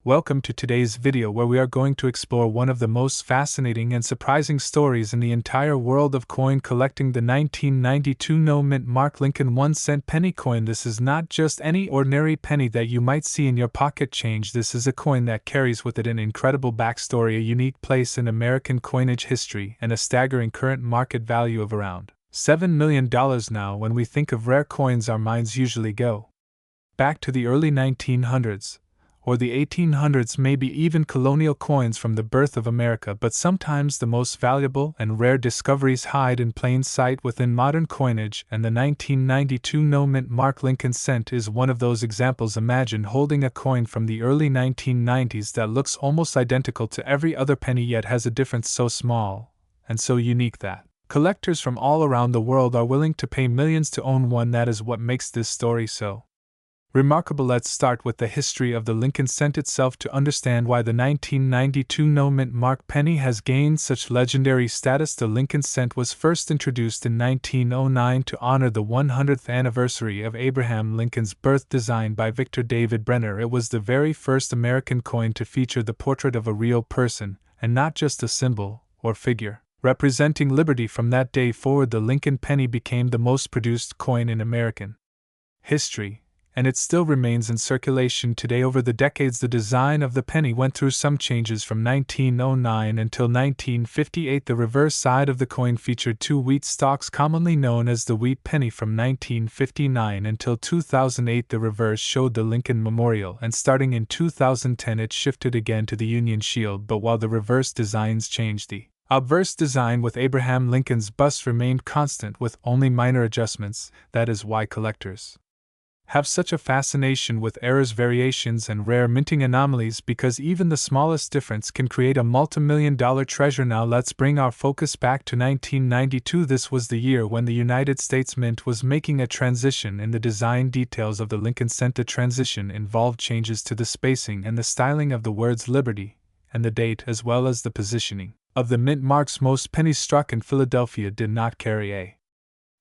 Welcome to today's video where we are going to explore one of the most fascinating and surprising stories in the entire world of coin collecting, the 1992 no-mint mark Lincoln 1-cent penny coin. This is not just any ordinary penny that you might see in your pocket change. This is a coin that carries with it an incredible backstory, a unique place in American coinage history, and a staggering current market value of around $7 million. Now, when we think of rare coins, our minds usually go back to the early 1900s. Or the 1800s, maybe even colonial coins from the birth of America, but sometimes the most valuable and rare discoveries hide in plain sight within modern coinage, and the 1992 no-mint mark Lincoln cent is one of those examples. Imagine holding a coin from the early 1990s that looks almost identical to every other penny, yet has a difference so small and so unique that collectors from all around the world are willing to pay millions to own one. That is what makes this story so remarkable. Let's start with the history of the Lincoln cent itself to understand why the 1992 no-mint mark penny has gained such legendary status. The Lincoln cent was first introduced in 1909 to honor the 100th anniversary of Abraham Lincoln's birth. Designed by Victor David Brenner, it was the very first American coin to feature the portrait of a real person, and not just a symbol or figure representing liberty. From that day forward, the Lincoln penny became the most produced coin in American history, and it still remains in circulation today. Over the decades, the design of the penny went through some changes. From 1909 until 1958, the reverse side of the coin featured two wheat stalks, commonly known as the wheat penny. From 1959 until 2008, the reverse showed the Lincoln Memorial, and starting in 2010 it shifted again to the Union Shield. But while the reverse designs changed, the obverse design with Abraham Lincoln's bust remained constant with only minor adjustments. That is why collectors have such a fascination with errors, variations, and rare minting anomalies, because even the smallest difference can create a multi-million-dollar treasure. Now let's bring our focus back to 1992. This was the year when the United States Mint was making a transition in the design details of the Lincoln cent. The transition involved changes to the spacing and the styling of the words Liberty and the date, as well as the positioning of the mint marks. Most pennies struck in Philadelphia did not carry a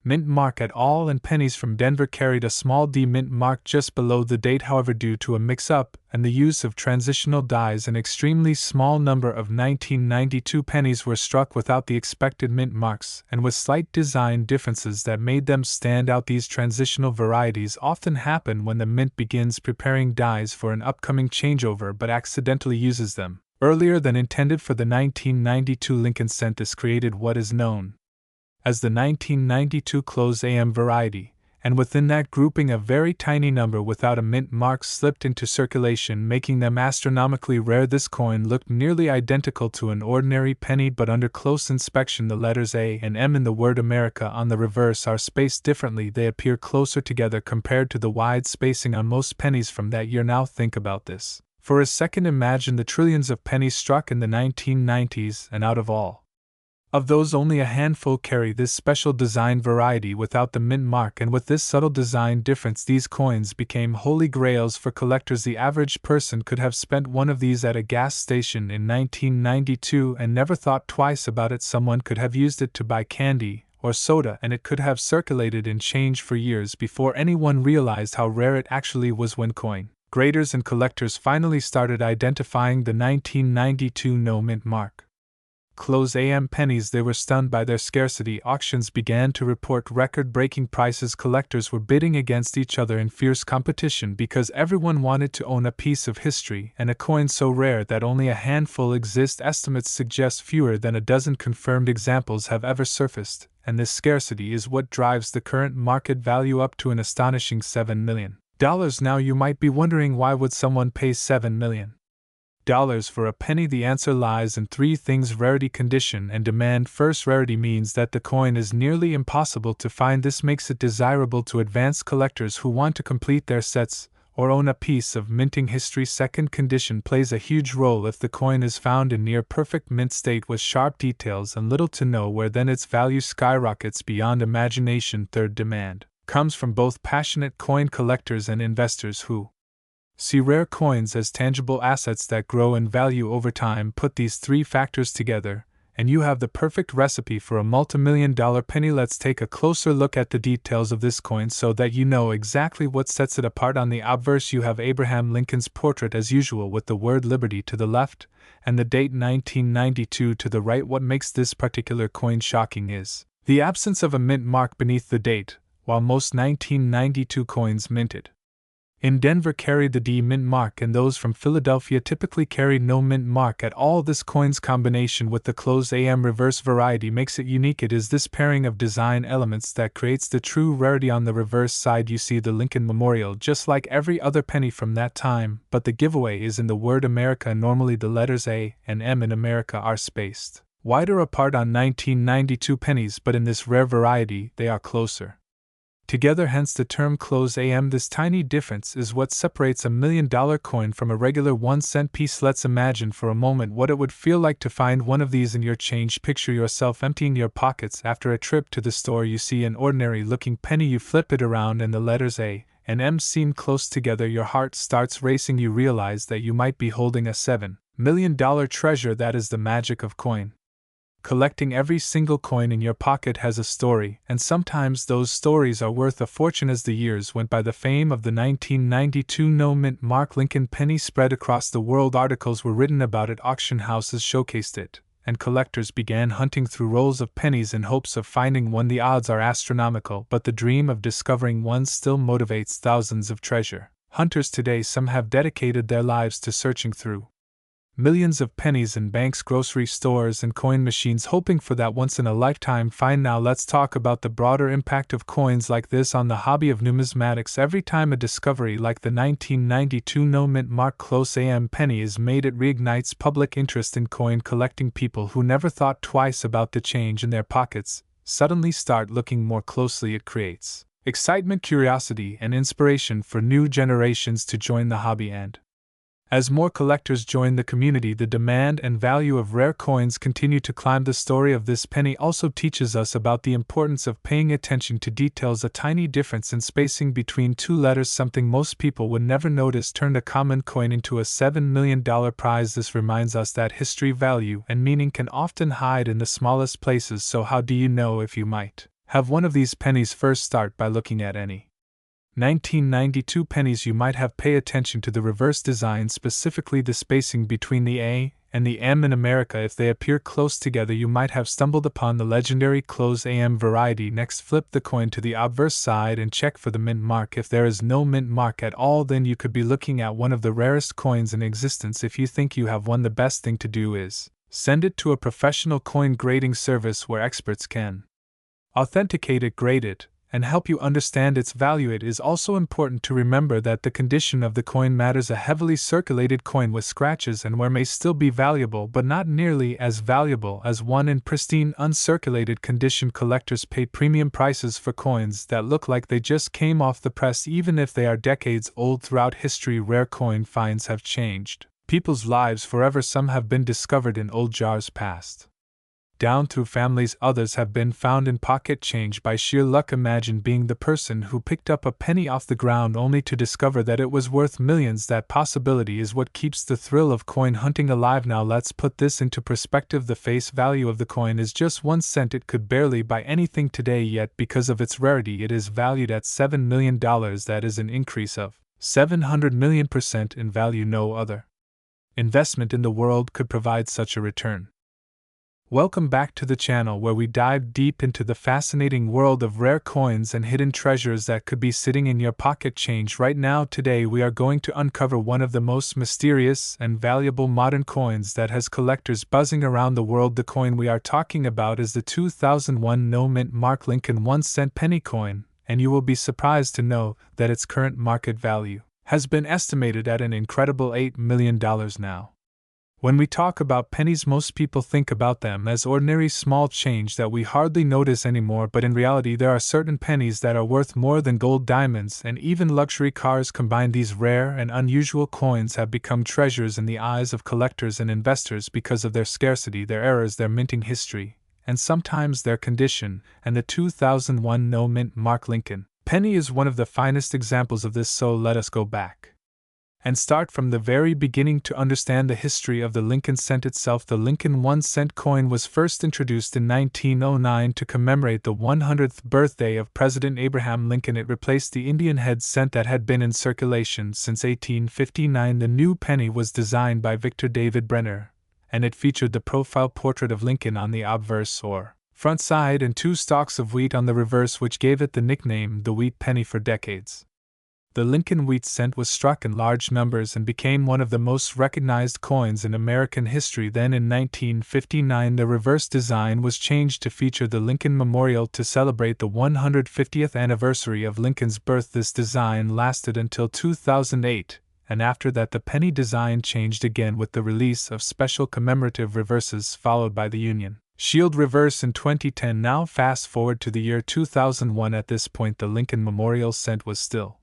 mint mark at all, and pennies from Denver carried a small D mint mark just below the date. However, due to a mix-up and the use of transitional dies, an extremely small number of 1992 pennies were struck without the expected mint marks, and with slight design differences that made them stand out. These transitional varieties often happen when the mint begins preparing dies for an upcoming changeover but accidentally uses them earlier than intended. For the 1992 Lincoln cent, this created what is known as the 1992 close AM variety, and within that grouping a very tiny number without a mint mark slipped into circulation, making them astronomically rare. This coin looked nearly identical to an ordinary penny, but under close inspection the letters A and M in the word America on the reverse are spaced differently. They appear closer together compared to the wide spacing on most pennies from that year. Now think about this for a second. Imagine the trillions of pennies struck in the 1990s, and out of all of those, only a handful carry this special design variety without the mint mark, and with this subtle design difference, these coins became holy grails for collectors. The average person could have spent one of these at a gas station in 1992 and never thought twice about it. Someone could have used it to buy candy or soda, and it could have circulated in change for years before anyone realized how rare it actually was. When coin graders and collectors finally started identifying the 1992 no-mint mark close AM pennies, they were stunned by their scarcity. Auctions began to report record-breaking prices. Collectors were bidding against each other in fierce competition because everyone wanted to own a piece of history and a coin so rare that only a handful exist. Estimates suggest fewer than a dozen confirmed examples have ever surfaced, and this scarcity is what drives the current market value up to an astonishing $7 million. Now you might be wondering, why would someone pay $7 million for a penny? The answer lies in three things: rarity, condition, and demand. First, rarity means that the coin is nearly impossible to find. This makes it desirable to advanced collectors who want to complete their sets or own a piece of minting history. Second, condition plays a huge role. If the coin is found in near perfect mint state with sharp details and little to no wear, then its value skyrockets beyond imagination. Third, demand comes from both passionate coin collectors and investors who see rare coins as tangible assets that grow in value over time. Put these three factors together, and you have the perfect recipe for a multi-million-dollar penny. Let's take a closer look at the details of this coin so that you know exactly what sets it apart. On the obverse you have Abraham Lincoln's portrait as usual with the word Liberty to the left, and the date 1992 to the right. What makes this particular coin shocking is the absence of a mint mark beneath the date, while most 1992 coins minted in Denver carry the D mint mark and those from Philadelphia typically carry no mint mark at all. This coin's combination with the closed AM reverse variety makes it unique. It is this pairing of design elements that creates the true rarity. On the reverse side you see the Lincoln Memorial just like every other penny from that time, but the giveaway is in the word America. Normally the letters A and M in America are spaced wider apart on 1992 pennies, but in this rare variety they are closer together, hence the term close AM. This tiny difference is what separates a $1 million coin from a regular 1-cent piece. Let's imagine for a moment what it would feel like to find one of these in your change. Picture yourself emptying your pockets after a trip to the store. You see an ordinary looking penny, you flip it around and the letters A and M seem close together. Your heart starts racing. You realize that you might be holding a $7 million treasure. That is the magic of coin collecting. Every single coin in your pocket has a story, and sometimes those stories are worth a fortune. As the years went by, the fame of the 1992 no mint mark Lincoln penny spread across the world. Articles were written about it, auction houses showcased it, and collectors began hunting through rolls of pennies in hopes of finding one. The odds are astronomical, but the dream of discovering one still motivates thousands of treasure hunters today. Some have dedicated their lives to searching through millions of pennies in banks, grocery stores, and coin machines, hoping for that once-in-a-lifetime find. Now let's talk about the broader impact of coins like this on the hobby of numismatics. Every time a discovery like the 1992 no mint mark close AM penny is made, it reignites public interest in coin collecting. People who never thought twice about the change in their pockets suddenly start looking more closely. It creates excitement, curiosity, and inspiration for new generations to join the hobby, and as more collectors join the community, the demand and value of rare coins continue to climb. The story of this penny also teaches us about the importance of paying attention to details. A tiny difference in spacing between two letters, something most people would never notice, turned a common coin into a $7 million prize. This reminds us that history, value, and meaning can often hide in the smallest places. So how do you know if you might have one of these pennies? First, start by looking at any 1992 pennies you might have. Pay attention to the reverse design, specifically the spacing between the A and the M in America. If they appear close together, you might have stumbled upon the legendary close AM variety. Next, flip the coin to the obverse side and check for the mint mark. If there is no mint mark at all, then you could be looking at one of the rarest coins in existence. If you think you have one, the best thing to do is send it to a professional coin grading service where experts can authenticate it, grade it, and help you understand its value. It is also important to remember that the condition of the coin matters. A heavily circulated coin with scratches and wear may still be valuable, but not nearly as valuable as one in pristine, uncirculated condition. Collectors pay premium prices for coins that look like they just came off the press, even if they are decades old. Throughout history, rare coin finds have changed people's lives forever. Some have been discovered in old jars passed down through families, others have been found in pocket change by sheer luck. Imagine being the person who picked up a penny off the ground only to discover that it was worth millions. That possibility is what keeps the thrill of coin hunting alive. Now let's put this into perspective. The face value of the coin is just 1 cent. It could barely buy anything today, yet because of its rarity it is valued at $7 million. That is an increase of 700 million% in value. No other investment in the world could provide such a return. Welcome back to the channel where we dive deep into the fascinating world of rare coins and hidden treasures that could be sitting in your pocket change right now. Today we are going to uncover one of the most mysterious and valuable modern coins that has collectors buzzing around the world. The coin we are talking about is the 2001 no mint mark Lincoln 1-cent penny coin, and you will be surprised to know that its current market value has been estimated at an incredible $8 million now. When we talk about pennies, most people think about them as ordinary small change that we hardly notice anymore, but in reality there are certain pennies that are worth more than gold, diamonds, and even luxury cars combined. These rare and unusual coins have become treasures in the eyes of collectors and investors because of their scarcity, their eras, their minting history, and sometimes their condition. And the 2001 no mint mark Lincoln penny is one of the finest examples of this. So let us go back And start from the very beginning to understand the history of the Lincoln cent itself. The Lincoln 1-cent coin was first introduced in 1909 to commemorate the 100th birthday of President Abraham Lincoln. It replaced the Indian head cent that had been in circulation since 1859. The new penny was designed by Victor David Brenner, and it featured the profile portrait of Lincoln on the obverse or front side and 2 stalks of wheat on the reverse, which gave it the nickname the wheat penny for decades. The Lincoln wheat cent was struck in large numbers and became one of the most recognized coins in American history. Then in 1959 the reverse design was changed to feature the Lincoln Memorial to celebrate the 150th anniversary of Lincoln's birth. This design lasted until 2008, and after that the penny design changed again with the release of special commemorative reverses followed by the Union Shield reverse in 2010. Now fast forward to the year 2001. At this point the Lincoln Memorial cent was still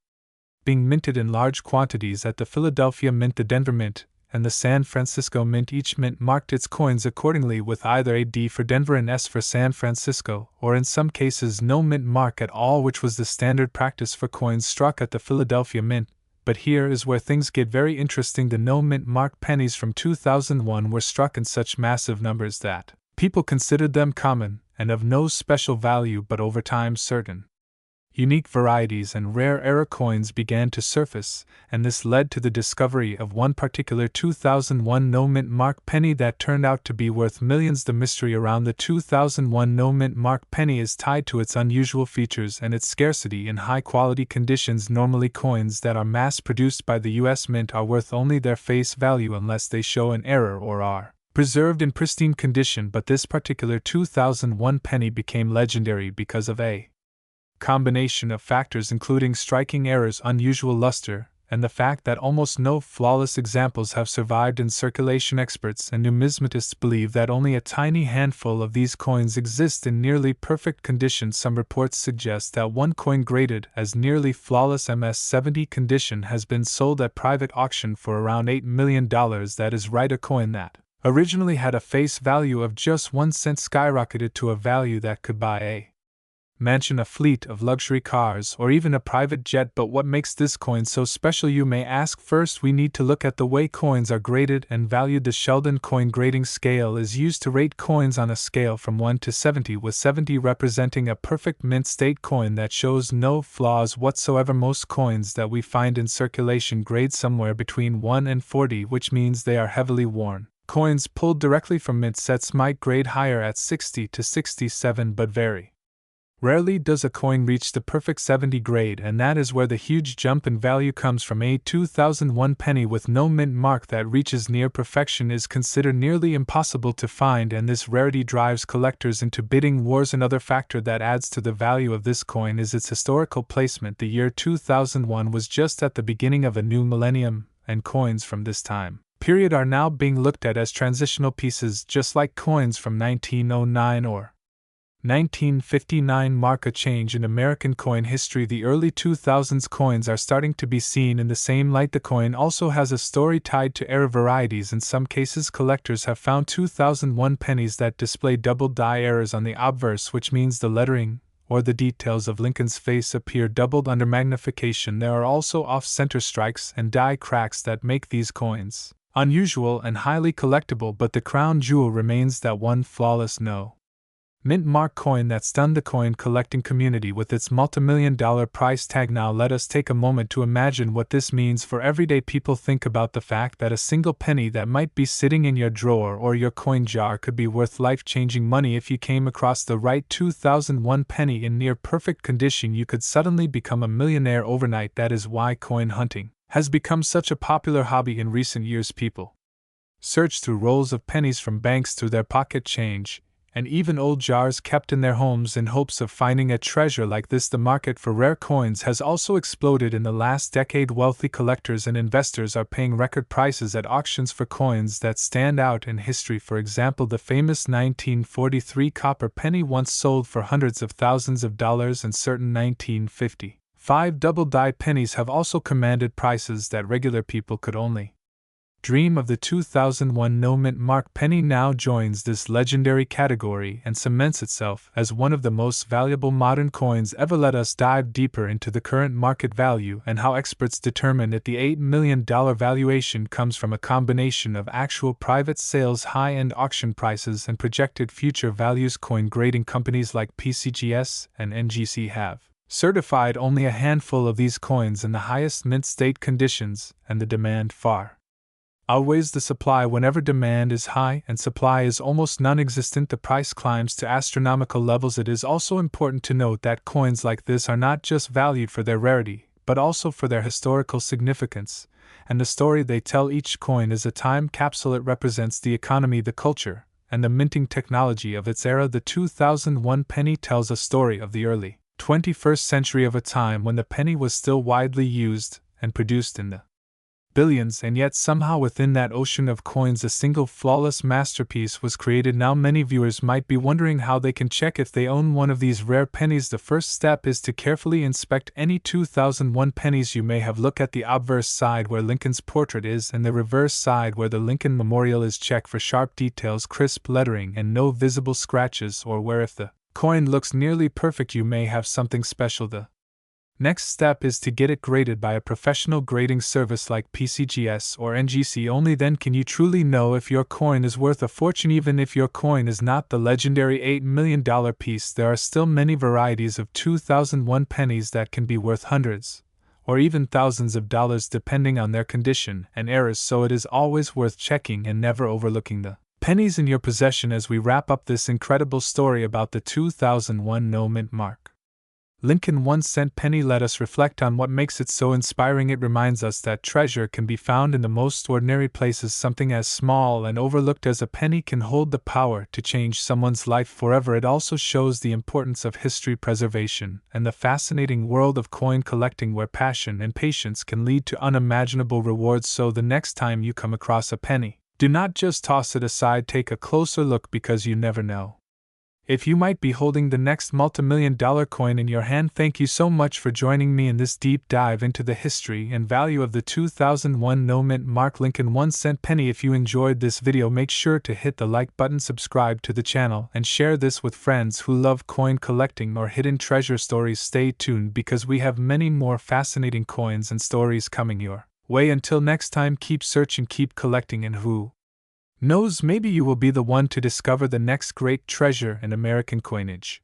being minted in large quantities at the Philadelphia Mint, the Denver Mint, and the San Francisco Mint. Each mint marked its coins accordingly with either a D for Denver and S for San Francisco, or in some cases no mint mark at all, which was the standard practice for coins struck at the Philadelphia Mint. But here is where things get very interesting. The no mint mark pennies from 2001 were struck in such massive numbers that people considered them common and of no special value, but over time certain unique varieties and rare era coins began to surface, and this led to the discovery of one particular 2001 no-mint mark penny that turned out to be worth millions. The mystery around the 2001 no-mint mark penny is tied to its unusual features and its scarcity in high-quality conditions. Normally coins that are mass-produced by the U.S. Mint are worth only their face value unless they show an error or are preserved in pristine condition, but this particular 2001 penny became legendary because of a combination of factors, including striking errors, unusual luster, and the fact that almost no flawless examples have survived in circulation. Experts and numismatists believe that only a tiny handful of these coins exist in nearly perfect condition. Some reports suggest that one coin graded as nearly flawless MS-70 condition has been sold at private auction for around $8 million. That is right, a coin that originally had a face value of just 1 cent skyrocketed to a value that could buy a mansion, a fleet of luxury cars, or even a private jet. But what makes this coin so special, you may ask? First, we need to look at the way coins are graded and valued. The Sheldon coin grading scale is used to rate coins on a scale from 1 to 70, with 70 representing a perfect mint state coin that shows no flaws whatsoever. Most coins that we find in circulation grade somewhere between 1 and 40, which means they are heavily worn. Coins pulled directly from mint sets might grade higher at 60 to 67, but very rarely does a coin reach the perfect 70 grade, and that is where the huge jump in value comes from. A 2001 penny with no mint mark that reaches near perfection is considered nearly impossible to find, and this rarity drives collectors into bidding wars. Another factor that adds to the value of this coin is its historical placement. The year 2001 was just at the beginning of a new millennium, and coins from this time period are now being looked at as transitional pieces, just like coins from 1909 or 1959 mark a change in American coin history. The early 2000s coins are starting to be seen in the same light. The coin also has a story tied to error varieties. In some cases, collectors have found 2001 pennies that display double die errors on the obverse, which means the lettering or the details of Lincoln's face appear doubled under magnification. There are also off-center strikes and die cracks that make these coins unusual and highly collectible, but the crown jewel remains that one flawless no mint mark coin that stunned the coin collecting community with its multimillion-dollar price tag. Now let us take a moment to imagine what this means for everyday people. Think about the fact that a single penny that might be sitting in your drawer or your coin jar could be worth life-changing money. If you came across the right 2001 penny in near perfect condition, you could suddenly become a millionaire overnight. That is why coin hunting has become such a popular hobby in recent years. People search through rolls of pennies, from banks through their pocket change, and even old jars kept in their homes in hopes of finding a treasure like this. The market for rare coins has also exploded in the last decade. Wealthy collectors and investors are paying record prices at auctions for coins that stand out in history. For example, the famous 1943 copper penny once sold for hundreds of thousands of dollars, and certain 1955 double-die pennies have also commanded prices that regular people could only dream of the 2001 no-mint mark penny now joins this legendary category and cements itself as one of the most valuable modern coins ever. Let us dive deeper into the current market value and how experts determine that the $8 million valuation comes from a combination of actual private sales, high-end auction prices, and projected future values. Coin grading companies like PCGS and NGC have certified only a handful of these coins in the highest mint state conditions, and the demand far outweighs the supply. Whenever demand is high and supply is almost non-existent, the price climbs to astronomical levels. It is also important to note that coins like this are not just valued for their rarity, but also for their historical significance, and the story they tell. Each coin is a time capsule. It represents the economy, the culture, and the minting technology of its era. The 2001 penny tells a story of the early 21st century, of a time when the penny was still widely used and produced in the billions, and yet somehow within that ocean of coins a single flawless masterpiece was created. Now many viewers might be wondering how they can check if they own one of these rare pennies. The first step is to carefully inspect any 2001 pennies you may have. Look at the obverse side where Lincoln's portrait is and the reverse side where the Lincoln Memorial is. Check for sharp details, crisp lettering, and no visible scratches, or where if the coin looks nearly perfect you may have something special. The next step is to get it graded by a professional grading service like PCGS or NGC. Only then can you truly know if your coin is worth a fortune. Even if your coin is not the legendary $8 million piece, there are still many varieties of 2001 pennies that can be worth hundreds or even thousands of dollars depending on their condition and errors, so it is always worth checking and never overlooking the pennies in your possession. As we wrap up this incredible story about the 2001 no-mint mark Lincoln 1-cent penny, let us reflect on what makes it so inspiring. It reminds us that treasure can be found in the most ordinary places. Something as small and overlooked as a penny can hold the power to change someone's life forever. It also shows the importance of history preservation and the fascinating world of coin collecting, where passion and patience can lead to unimaginable rewards. So the next time you come across a penny, do not just toss it aside. Take a closer look, because you never know if you might be holding the next multimillion-dollar coin in your hand. Thank you so much for joining me in this deep dive into the history and value of the 2001 no-mint mark Lincoln 1-cent penny. If you enjoyed this video, make sure to hit the like button, subscribe to the channel, and share this with friends who love coin collecting or hidden treasure stories. Stay tuned, because we have many more fascinating coins and stories coming your way. Until next time, keep searching, keep collecting, and who knows, maybe you will be the one to discover the next great treasure in American coinage.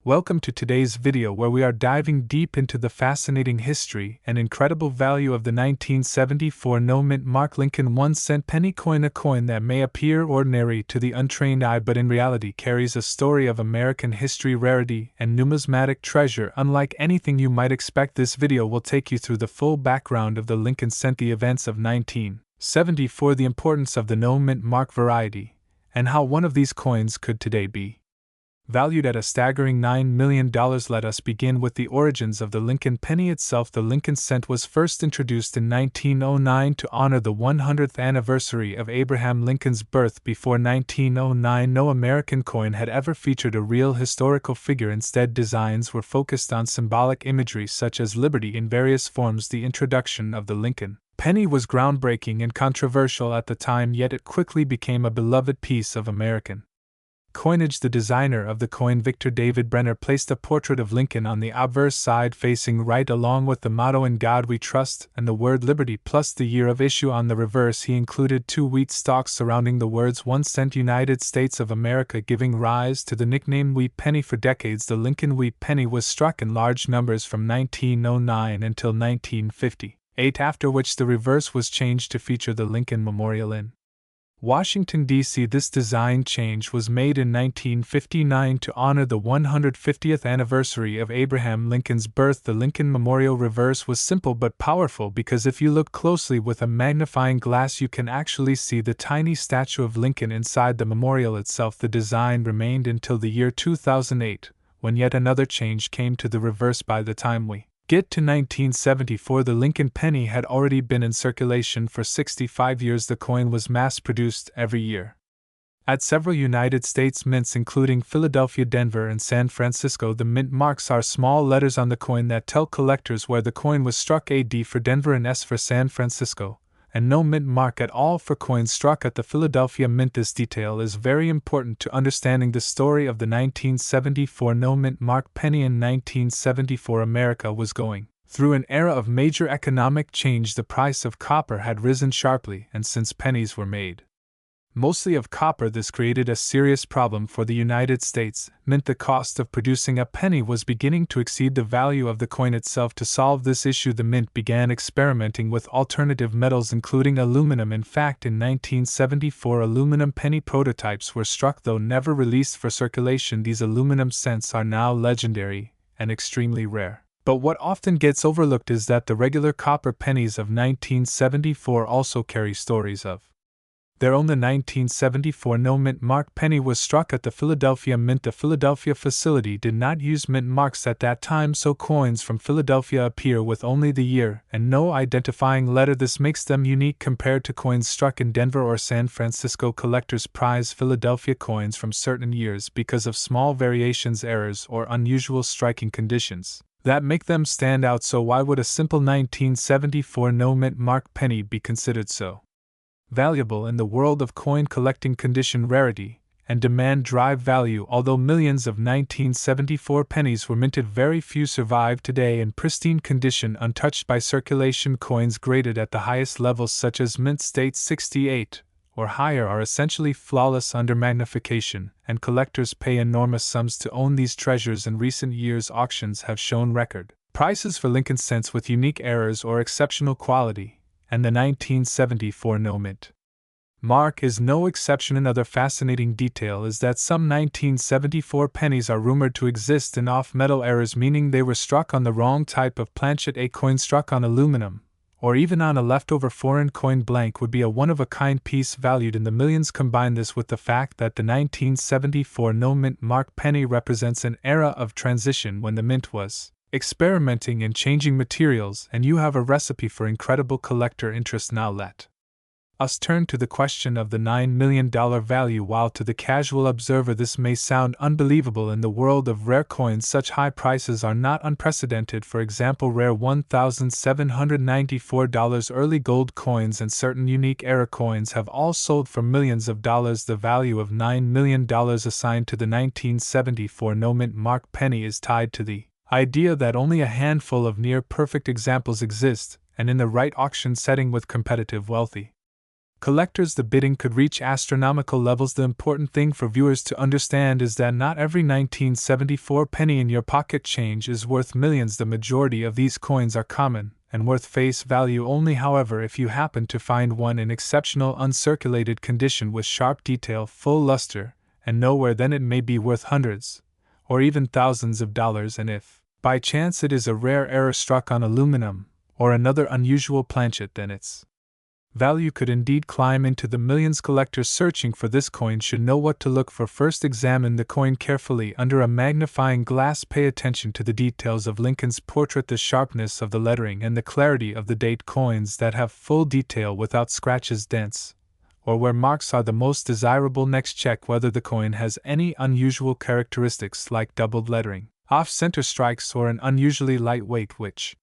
Welcome to today's video, where we are diving deep into the fascinating history and incredible value of the 1974 no-mint mark Lincoln 1-cent penny coin, a coin that may appear ordinary to the untrained eye but in reality carries a story of American history, rarity, and numismatic treasure unlike anything you might expect. This video will take you through the full background of the Lincoln cent, the events of 1974, the importance of the no-mint mark variety, and how one of these coins could today be valued at a staggering $9 million. Let us begin with the origins of the Lincoln penny itself. The Lincoln cent was first introduced in 1909 to honor the 100th anniversary of Abraham Lincoln's birth. Before 1909, no American coin had ever featured a real historical figure. Instead, designs were focused on symbolic imagery such as liberty in various forms. The introduction of the Lincoln penny was groundbreaking and controversial at the time, yet it quickly became a beloved piece of American coinage. The designer of the coin, Victor David Brenner, placed a portrait of Lincoln on the obverse side facing right, along with the motto "In God We Trust" and the word "Liberty" plus the year of issue. On the reverse, he included 2 wheat stalks surrounding the words 1 cent United States of America, giving rise to the nickname Wheat Penny. For decades, the Lincoln Wheat Penny was struck in large numbers from 1909 until 1958, after which the reverse was changed to feature the Lincoln Memorial in Washington, D.C. This design change was made in 1959 to honor the 150th anniversary of Abraham Lincoln's birth. The Lincoln Memorial reverse was simple but powerful, because if you look closely with a magnifying glass you can actually see the tiny statue of Lincoln inside the memorial itself. The design remained until the year 2008, when yet another change came to the reverse. By the time we get to 1974, the Lincoln penny had already been in circulation for 65 years. The coin was mass-produced every year at several United States mints, including Philadelphia, Denver, and San Francisco. The mint marks are small letters on the coin that tell collectors where the coin was struck: AD for Denver and S for San Francisco, and no mint mark at all for coins struck at the Philadelphia Mint. This detail is very important to understanding the story of the 1974 no mint mark penny. In 1974, America was going through an era of major economic change. The price of copper had risen sharply, and since pennies were made mostly of copper, this created a serious problem for the United States. Mint. The cost of producing a penny was beginning to exceed the value of the coin itself. To solve this issue, the mint began experimenting with alternative metals, including aluminum. In fact, in 1974, aluminum penny prototypes were struck, though never released for circulation. These aluminum cents are now legendary and extremely rare. But what often gets overlooked is that the regular copper pennies of 1974 also carry stories of their own. The 1974 no mint mark penny was struck at the Philadelphia Mint. The Philadelphia facility did not use mint marks at that time, so coins from Philadelphia appear with only the year and no identifying letter. This makes them unique compared to coins struck in Denver or San Francisco. Collectors prize Philadelphia coins from certain years because of small variations, errors, or unusual striking conditions that make them stand out. So why would a simple 1974 no mint mark penny be considered so valuable in the world of coin collecting? Condition, rarity, and demand drive value. Although millions of 1974 pennies were minted, very few survive today in pristine condition, untouched by circulation. Coins graded at the highest levels, such as mint state 68 or higher, are essentially flawless under magnification, and collectors pay enormous sums to own these treasures. In recent years, auctions have shown record prices for Lincoln cents with unique errors or exceptional quality, and the 1974 no mint mark is no exception. Another fascinating detail is that some 1974 pennies are rumored to exist in off-metal errors, meaning they were struck on the wrong type of planchet. A coin struck on aluminum, or even on a leftover foreign coin blank, would be a one-of-a-kind piece valued in the millions. Combine this with the fact that the 1974 no mint mark penny represents an era of transition when the mint was experimenting and changing materials, and you have a recipe for incredible collector interest. Now let us turn to the question of the $9 million value. While to the casual observer this may sound unbelievable, in the world of rare coins such high prices are not unprecedented. For example, rare $1,794 early gold coins and certain unique era coins have all sold for millions of dollars. The value of $9 million assigned to the 1974 no mint mark penny is tied to the idea that only a handful of near-perfect examples exist, and in the right auction setting with competitive wealthy collectors, the bidding could reach astronomical levels. The important thing for viewers to understand is that not every 1974 penny in your pocket change is worth millions. The majority of these coins are common and worth face value only. However, if you happen to find one in exceptional uncirculated condition with sharp detail, full luster, and nowhere, then it may be worth hundreds or even thousands of dollars. And if by chance it is a rare error struck on aluminum or another unusual planchet, then its value could indeed climb into the millions. Collectors searching for this coin should know what to look for. First, examine the coin carefully under a magnifying glass. Pay attention to the details of Lincoln's portrait, the sharpness of the lettering, and the clarity of the date. Coins that have full detail without scratches, dents, or where marks are the most desirable. Next, check whether the coin has any unusual characteristics like doubled lettering, off-center strikes, or an unusually light weight, which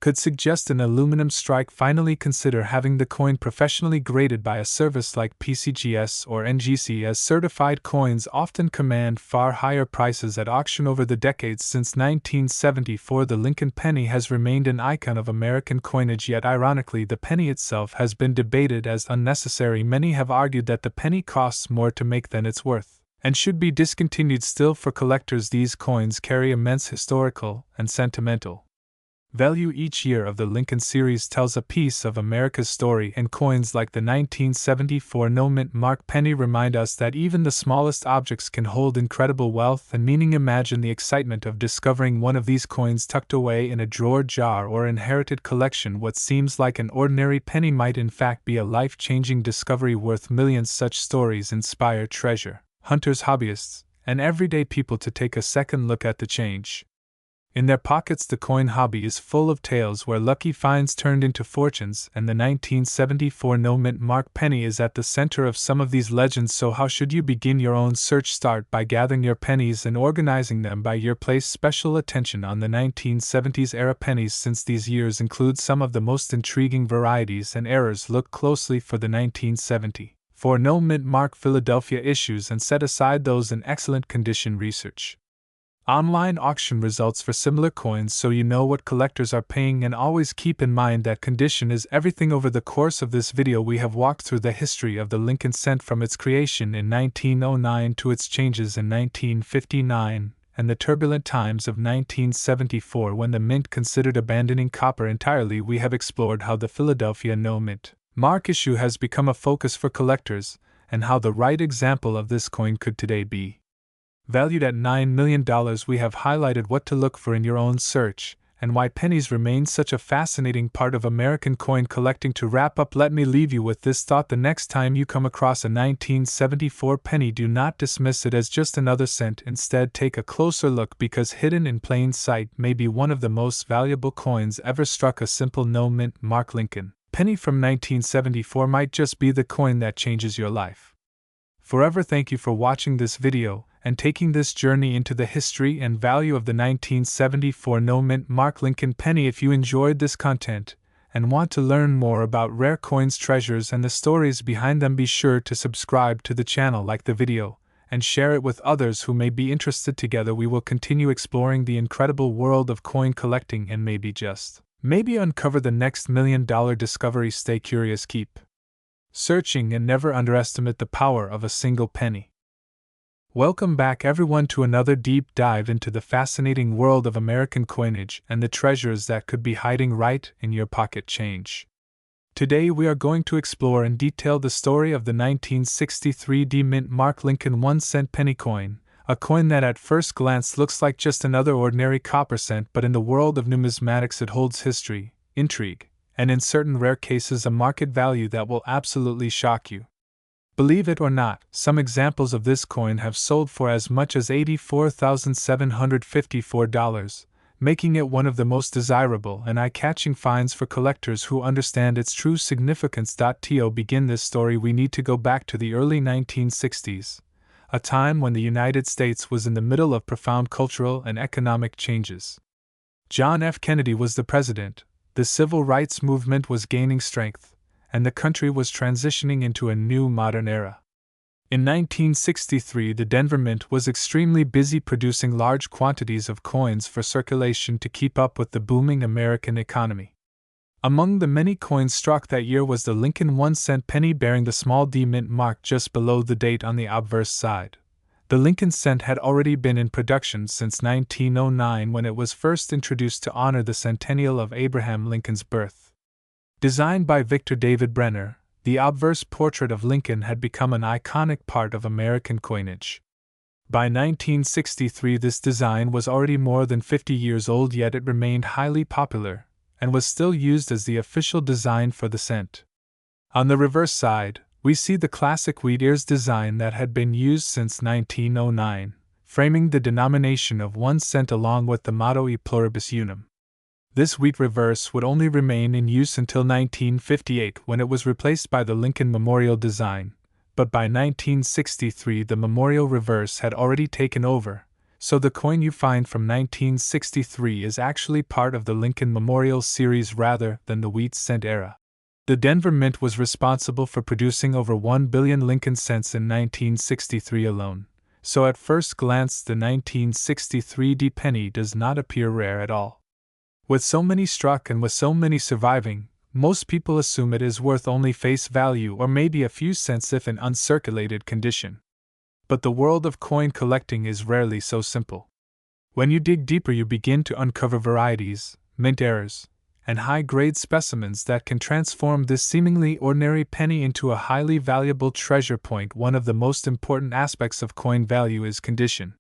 could suggest an aluminum strike. Finally, consider having the coin professionally graded by a service like PCGS or NGC, as certified coins often command far higher prices at auction. Over the decades since 1974, the Lincoln penny has remained an icon of American coinage, yet ironically, the penny itself has been debated as unnecessary. Many have argued that the penny costs more to make than it's worth, and should be discontinued. Still, for collectors, these coins carry immense historical and sentimental value. Each year of the Lincoln series tells a piece of America's story, and coins like the 1974 no mint mark penny remind us that even the smallest objects can hold incredible wealth and meaning. Imagine the excitement of discovering one of these coins tucked away in a drawer, jar, or inherited collection. What seems like an ordinary penny might in fact be a life-changing discovery worth millions. Such stories inspire treasure hunters, hobbyists, and everyday people to take a second look at the change In their pockets, the coin hobby is full of tales where lucky finds turned into fortunes, and the 1974 no-mint mark penny is at the center of some of these legends. So how should you begin your own search? Start by gathering your pennies and organizing them by year. Place special attention on the 1970s era pennies, since these years include some of the most intriguing varieties and errors. Look closely for the 1974 no-mint mark Philadelphia issues and set aside those in excellent condition. Research online auction results for similar coins so you know what collectors are paying, and always keep in mind that condition is everything. Over the course of this video, we have walked through the history of the Lincoln cent from its creation in 1909 to its changes in 1959 and the turbulent times of 1974 when the mint considered abandoning copper entirely. We have explored how the Philadelphia no-mint mark issue has become a focus for collectors, and how the right example of this coin could today be. Valued at $9 million, we have highlighted what to look for in your own search, and why pennies remain such a fascinating part of American coin collecting. To wrap up, let me leave you with this thought: the next time you come across a 1974 penny, do not dismiss it as just another cent. Instead, take a closer look, because hidden in plain sight may be one of the most valuable coins ever struck. A simple no-mint mark Lincoln penny from 1974 might just be the coin that changes your life forever. Thank you for watching this video and taking this journey into the history and value of the 1974 no-mint mark Lincoln penny. If you enjoyed this content and want to learn more about rare coins, treasures, and the stories behind them, be sure to subscribe to the channel, like the video, and share it with others who may be interested. Together we will continue exploring the incredible world of coin collecting and maybe uncover the next $1 million discovery. Stay curious, keep searching, and never underestimate the power of a single penny. Welcome back, everyone, to another deep dive into the fascinating world of American coinage and the treasures that could be hiding right in your pocket change. Today we are going to explore in detail the story of the 1963 mint mark Lincoln 1-cent penny coin, a coin that at first glance looks like just another ordinary copper cent, but in the world of numismatics it holds history, intrigue, and in certain rare cases a market value that will absolutely shock you. Believe it or not, some examples of this coin have sold for as much as $84,754, making it one of the most desirable and eye-catching finds for collectors who understand its true significance. To begin this story, we need to go back to the early 1960s, a time when the United States was in the middle of profound cultural and economic changes. John F. Kennedy was the president, the civil rights movement was gaining strength, and the country was transitioning into a new modern era. In 1963, the Denver Mint was extremely busy producing large quantities of coins for circulation to keep up with the booming American economy. Among the many coins struck that year was the Lincoln 1-cent penny, bearing the small D mint mark just below the date on the obverse side. The Lincoln cent had already been in production since 1909, when it was first introduced to honor the centennial of Abraham Lincoln's birth. Designed by Victor David Brenner, the obverse portrait of Lincoln had become an iconic part of American coinage. By 1963, this design was already more than 50 years old, yet it remained highly popular and was still used as the official design for the cent. On the reverse side, we see the classic wheat ears design that had been used since 1909, framing the denomination of 1 cent along with the motto E pluribus unum. This wheat reverse would only remain in use until 1958, when it was replaced by the Lincoln Memorial design, but by 1963 the Memorial reverse had already taken over, so the coin you find from 1963 is actually part of the Lincoln Memorial series rather than the wheat cent era. The Denver Mint was responsible for producing over 1 billion Lincoln cents in 1963 alone, so at first glance the 1963 D penny does not appear rare at all. With so many struck and with so many surviving, most people assume it is worth only face value or maybe a few cents if in uncirculated condition. But the world of coin collecting is rarely so simple. When you dig deeper, you begin to uncover varieties, mint errors, and high-grade specimens that can transform this seemingly ordinary penny into a highly valuable treasure. One of the most important aspects of coin value is condition.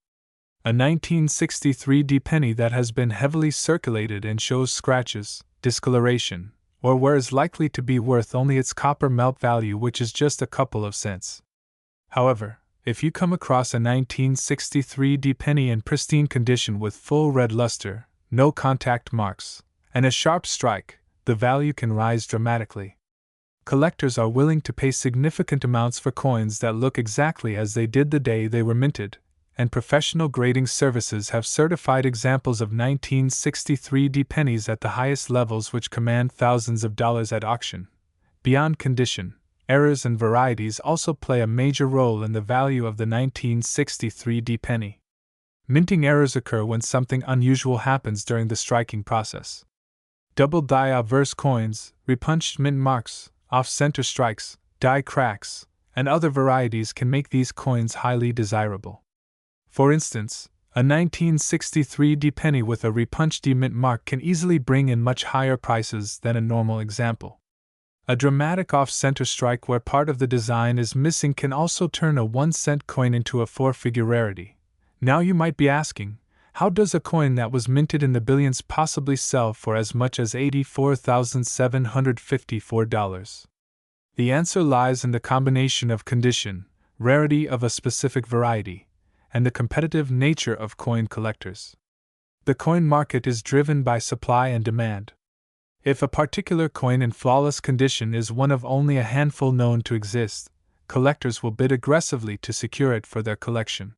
A 1963 D penny that has been heavily circulated and shows scratches, discoloration, or where is likely to be worth only its copper melt value, which is just a couple of cents. However, if you come across a 1963 D penny in pristine condition with full red luster, no contact marks, and a sharp strike, the value can rise dramatically. Collectors are willing to pay significant amounts for coins that look exactly as they did the day they were minted, and professional grading services have certified examples of 1963 pennies at the highest levels, which command thousands of dollars at auction. Beyond condition, errors and varieties also play a major role in the value of the 1963 penny. Minting errors occur when something unusual happens during the striking process. Double die obverse coins, repunched mint marks, off-center strikes, die cracks, and other varieties can make these coins highly desirable. For instance, a 1963 penny with a repunched mint mark can easily bring in much higher prices than a normal example. A dramatic off-center strike where part of the design is missing can also turn a 1-cent coin into a 4-figure rarity. Now you might be asking, how does a coin that was minted in the billions possibly sell for as much as $84,754? The answer lies in the combination of condition, rarity of a specific variety, and the competitive nature of coin collectors. The coin market is driven by supply and demand. If a particular coin in flawless condition is one of only a handful known to exist, collectors will bid aggressively to secure it for their collection.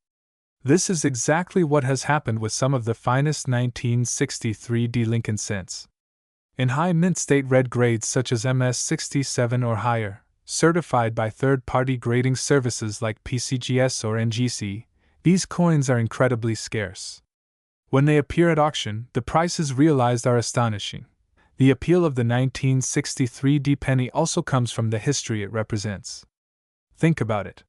This is exactly what has happened with some of the finest 1963 Lincoln cents. In high mint state red grades such as MS67 or higher, certified by third-party grading services like PCGS or NGC, these coins are incredibly scarce. When they appear at auction, the prices realized are astonishing. The appeal of the 1963 penny also comes from the history it represents. Think about it.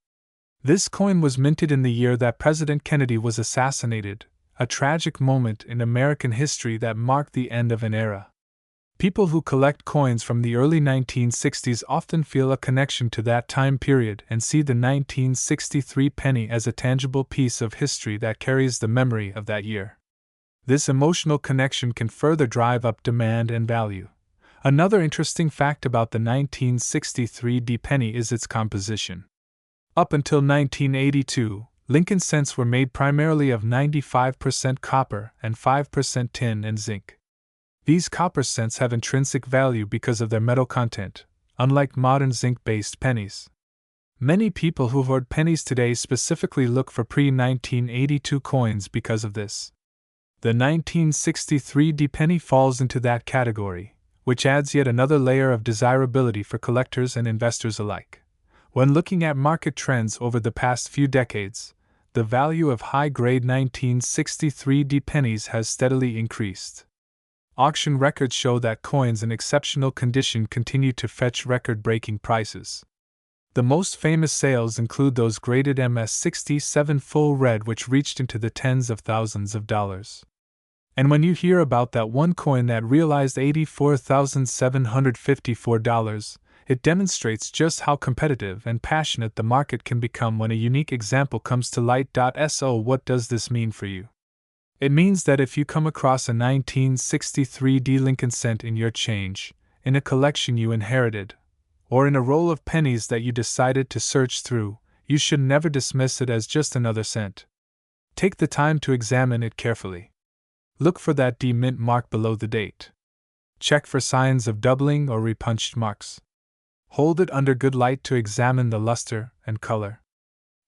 This coin was minted in the year that President Kennedy was assassinated, a tragic moment in American history that marked the end of an era. People who collect coins from the early 1960s often feel a connection to that time period and see the 1963 penny as a tangible piece of history that carries the memory of that year. This emotional connection can further drive up demand and value. Another interesting fact about the 1963 penny is its composition. Up until 1982, Lincoln cents were made primarily of 95% copper and 5% tin and zinc. These copper cents have intrinsic value because of their metal content, unlike modern zinc-based pennies. Many people who hoard pennies today specifically look for pre-1982 coins because of this. The 1963 penny falls into that category, which adds yet another layer of desirability for collectors and investors alike. When looking at market trends over the past few decades, the value of high-grade 1963 pennies has steadily increased. Auction records show that coins in exceptional condition continue to fetch record-breaking prices. The most famous sales include those graded MS67 full red, which reached into the tens of thousands of dollars. And when you hear about that one coin that realized $84,754, it demonstrates just how competitive and passionate the market can become when a unique example comes to light. So what does this mean for you? It means that if you come across a 1963 Lincoln cent in your change, in a collection you inherited, or in a roll of pennies that you decided to search through, you should never dismiss it as just another cent. Take the time to examine it carefully. Look for that D mint mark below the date. Check for signs of doubling or repunched marks. Hold it under good light to examine the luster and color.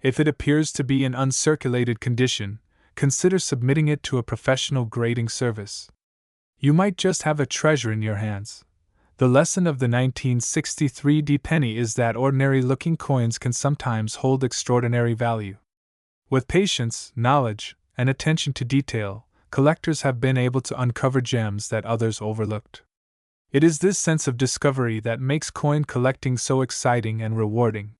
If it appears to be in uncirculated condition, consider submitting it to a professional grading service. You might just have a treasure in your hands. The lesson of the 1963 penny is that ordinary-looking coins can sometimes hold extraordinary value. With patience, knowledge, and attention to detail, collectors have been able to uncover gems that others overlooked. It is this sense of discovery that makes coin collecting so exciting and rewarding.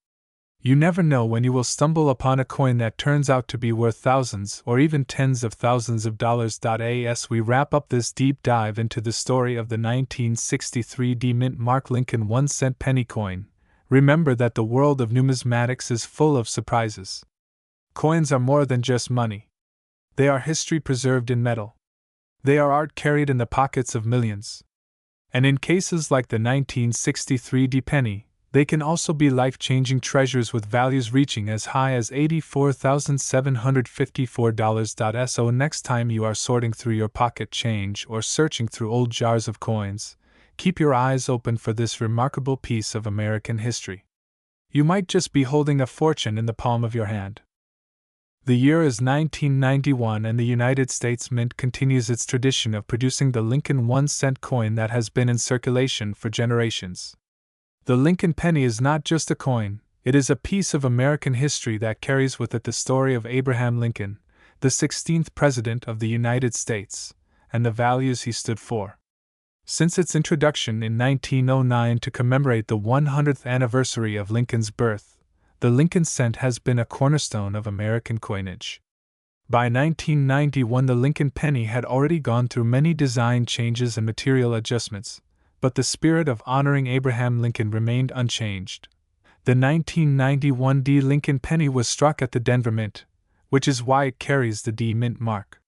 You never know when you will stumble upon a coin that turns out to be worth thousands or even tens of thousands of dollars. As we wrap up this deep dive into the story of the 1963 mint mark Lincoln 1-cent penny coin, remember that the world of numismatics is full of surprises. Coins are more than just money. They are history preserved in metal. They are art carried in the pockets of millions. And in cases like the 1963 penny, They can also be life-changing treasures with values reaching as high as $84,754. So next time you are sorting through your pocket change or searching through old jars of coins, keep your eyes open for this remarkable piece of American history. You might just be holding a fortune in the palm of your hand. The year is 1991 and the United States Mint continues its tradition of producing the Lincoln 1-cent coin that has been in circulation for generations. The Lincoln penny is not just a coin, it is a piece of American history that carries with it the story of Abraham Lincoln, the 16th President of the United States, and the values he stood for. Since its introduction in 1909 to commemorate the 100th anniversary of Lincoln's birth, the Lincoln cent has been a cornerstone of American coinage. By 1991, the Lincoln penny had already gone through many design changes and material adjustments, but the spirit of honoring Abraham Lincoln remained unchanged. The 1991 D Lincoln penny was struck at the Denver Mint, which is why it carries the D Mint mark.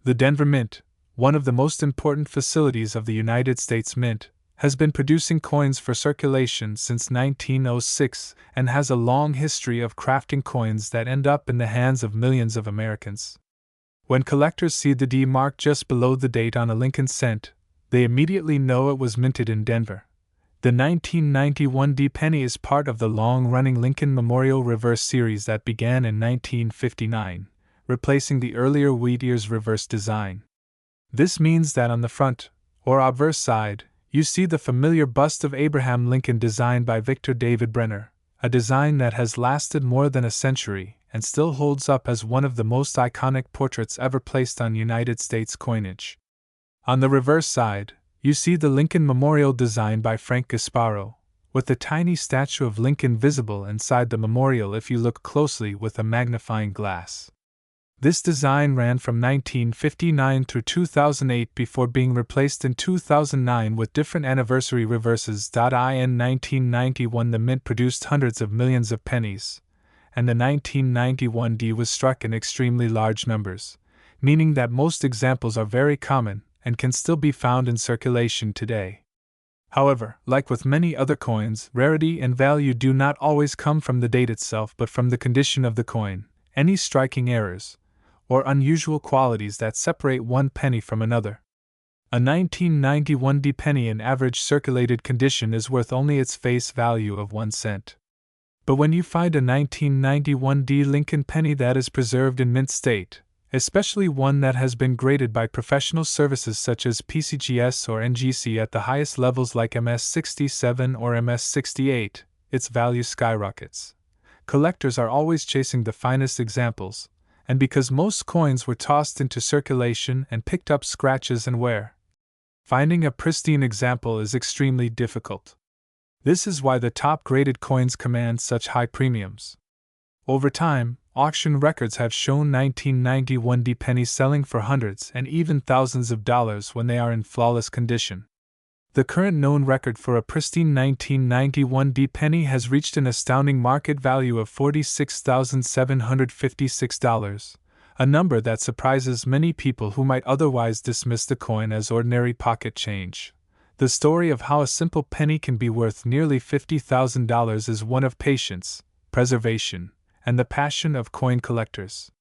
The Denver Mint, one of the most important facilities of the United States Mint, has been producing coins for circulation since 1906 and has a long history of crafting coins that end up in the hands of millions of Americans. When collectors see the D mark just below the date on a Lincoln cent, they immediately know it was minted in Denver. The 1991 D penny is part of the long-running Lincoln Memorial Reverse series that began in 1959, replacing the earlier Wheatear's reverse design. This means that on the front, or obverse side, you see the familiar bust of Abraham Lincoln designed by Victor David Brenner, a design that has lasted more than a century and still holds up as one of the most iconic portraits ever placed on United States coinage. On the reverse side, you see the Lincoln Memorial designed by Frank Gasparo, with the tiny statue of Lincoln visible inside the memorial if you look closely with a magnifying glass. This design ran from 1959 through 2008 before being replaced in 2009 with different anniversary reverses. In 1991, the Mint produced hundreds of millions of pennies, and the 1991 D was struck in extremely large numbers, meaning that most examples are very common and can still be found in circulation today. However, like with many other coins, rarity and value do not always come from the date itself but from the condition of the coin, any striking errors, or unusual qualities that separate one penny from another. A 1991 D penny in average circulated condition is worth only its face value of 1 cent. But when you find a 1991 D Lincoln penny that is preserved in mint state, especially one that has been graded by professional services such as PCGS or NGC at the highest levels like MS-67 or MS-68, its value skyrockets. Collectors are always chasing the finest examples, and because most coins were tossed into circulation and picked up scratches and wear, finding a pristine example is extremely difficult. This is why the top-graded coins command such high premiums. Over time, auction records have shown 1991 D pennies selling for hundreds and even thousands of dollars when they are in flawless condition. The current known record for a pristine 1991 D penny has reached an astounding market value of $46,756, a number that surprises many people who might otherwise dismiss the coin as ordinary pocket change. The story of how a simple penny can be worth nearly $50,000 is one of patience, preservation, and the passion of coin collectors.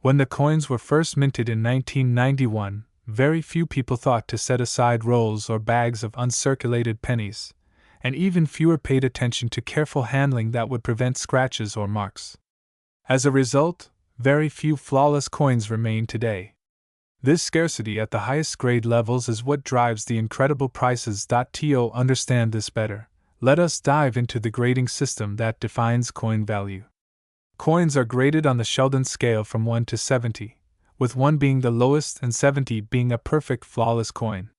When the coins were first minted in 1991, very few people thought to set aside rolls or bags of uncirculated pennies, and even fewer paid attention to careful handling that would prevent scratches or marks. As a result, very few flawless coins remain today. This scarcity at the highest grade levels is what drives the incredible prices. To understand this better, let us dive into the grading system that defines coin value. Coins are graded on the Sheldon scale from 1 to 70, with 1 being the lowest and 70 being a perfect flawless coin.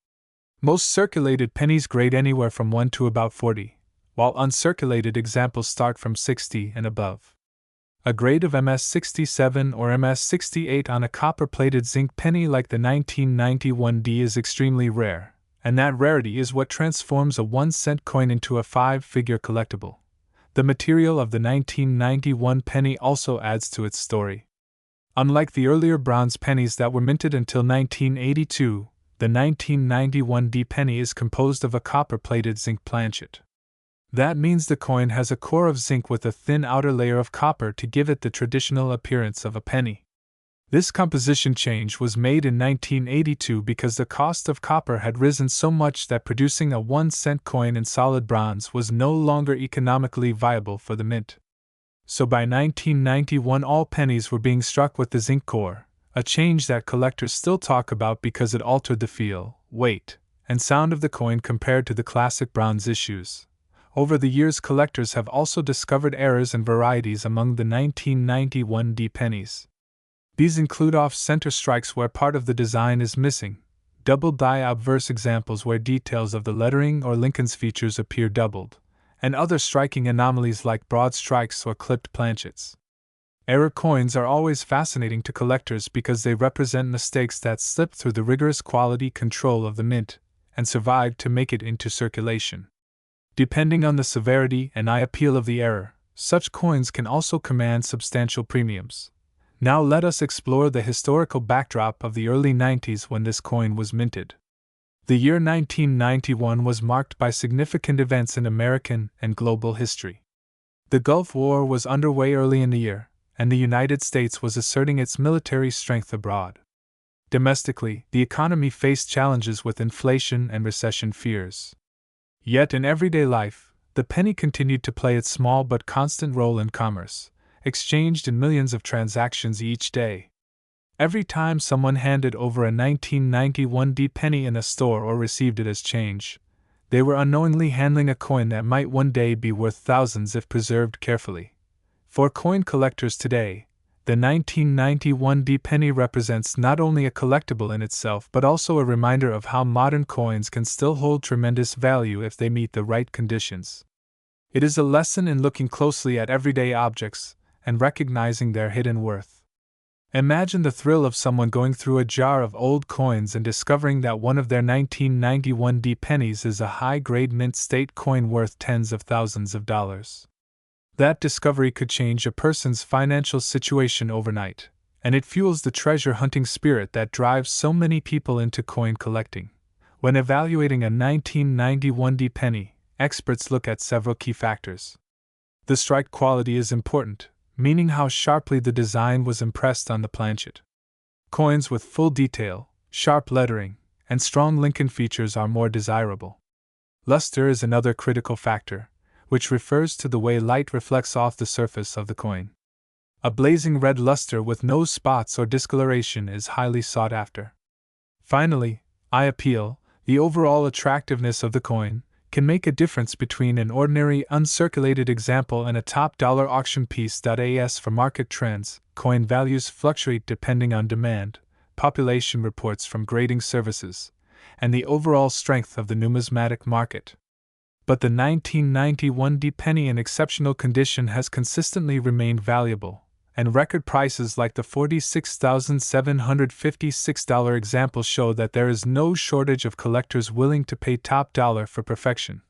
Most circulated pennies grade anywhere from 1 to about 40, while uncirculated examples start from 60 and above. A grade of MS-67 or MS-68 on a copper-plated zinc penny like the 1991 D is extremely rare, and that rarity is what transforms a 1-cent coin into a 5-figure collectible. The material of the 1991 penny also adds to its story. Unlike the earlier bronze pennies that were minted until 1982, the 1991 D penny is composed of a copper-plated zinc planchet. That means the coin has a core of zinc with a thin outer layer of copper to give it the traditional appearance of a penny. This composition change was made in 1982 because the cost of copper had risen so much that producing a 1-cent coin in solid bronze was no longer economically viable for the mint. So by 1991 all pennies were being struck with the zinc core, a change that collectors still talk about because it altered the feel, weight, and sound of the coin compared to the classic bronze issues. Over the years, collectors have also discovered errors and varieties among the 1991 D pennies. These include off-center strikes where part of the design is missing, double die obverse examples where details of the lettering or Lincoln's features appear doubled, and other striking anomalies like broad strikes or clipped planchets. Error coins are always fascinating to collectors because they represent mistakes that slipped through the rigorous quality control of the mint and survived to make it into circulation. Depending on the severity and eye appeal of the error, such coins can also command substantial premiums. Now let us explore the historical backdrop of the early 90s when this coin was minted. The year 1991 was marked by significant events in American and global history. The Gulf War was underway early in the year, and the United States was asserting its military strength abroad. Domestically, the economy faced challenges with inflation and recession fears. Yet in everyday life, the penny continued to play its small but constant role in commerce, exchanged in millions of transactions each day. Every time someone handed over a 1991 D penny in a store or received it as change, they were unknowingly handling a coin that might one day be worth thousands if preserved carefully. For coin collectors today, the 1991 D penny represents not only a collectible in itself but also a reminder of how modern coins can still hold tremendous value if they meet the right conditions. It is a lesson in looking closely at everyday objects and recognizing their hidden worth. Imagine the thrill of someone going through a jar of old coins and discovering that one of their 1991 D pennies is a high-grade mint state coin worth tens of thousands of dollars. That discovery could change a person's financial situation overnight, and it fuels the treasure-hunting spirit that drives so many people into coin collecting. When evaluating a 1991 D penny, experts look at several key factors. The strike quality is important, meaning how sharply the design was impressed on the planchet. Coins with full detail, sharp lettering, and strong Lincoln features are more desirable. Luster is another critical factor, which refers to the way light reflects off the surface of the coin. A blazing red luster with no spots or discoloration is highly sought after. Finally, eye appeal, the overall attractiveness of the coin, can make a difference between an ordinary uncirculated example and a top dollar auction piece. As for market trends, coin values fluctuate depending on demand, population reports from grading services, and the overall strength of the numismatic market. But the 1991 D penny in exceptional condition has consistently remained valuable, and record prices like the $46,756 example show that there is no shortage of collectors willing to pay top dollar for perfection.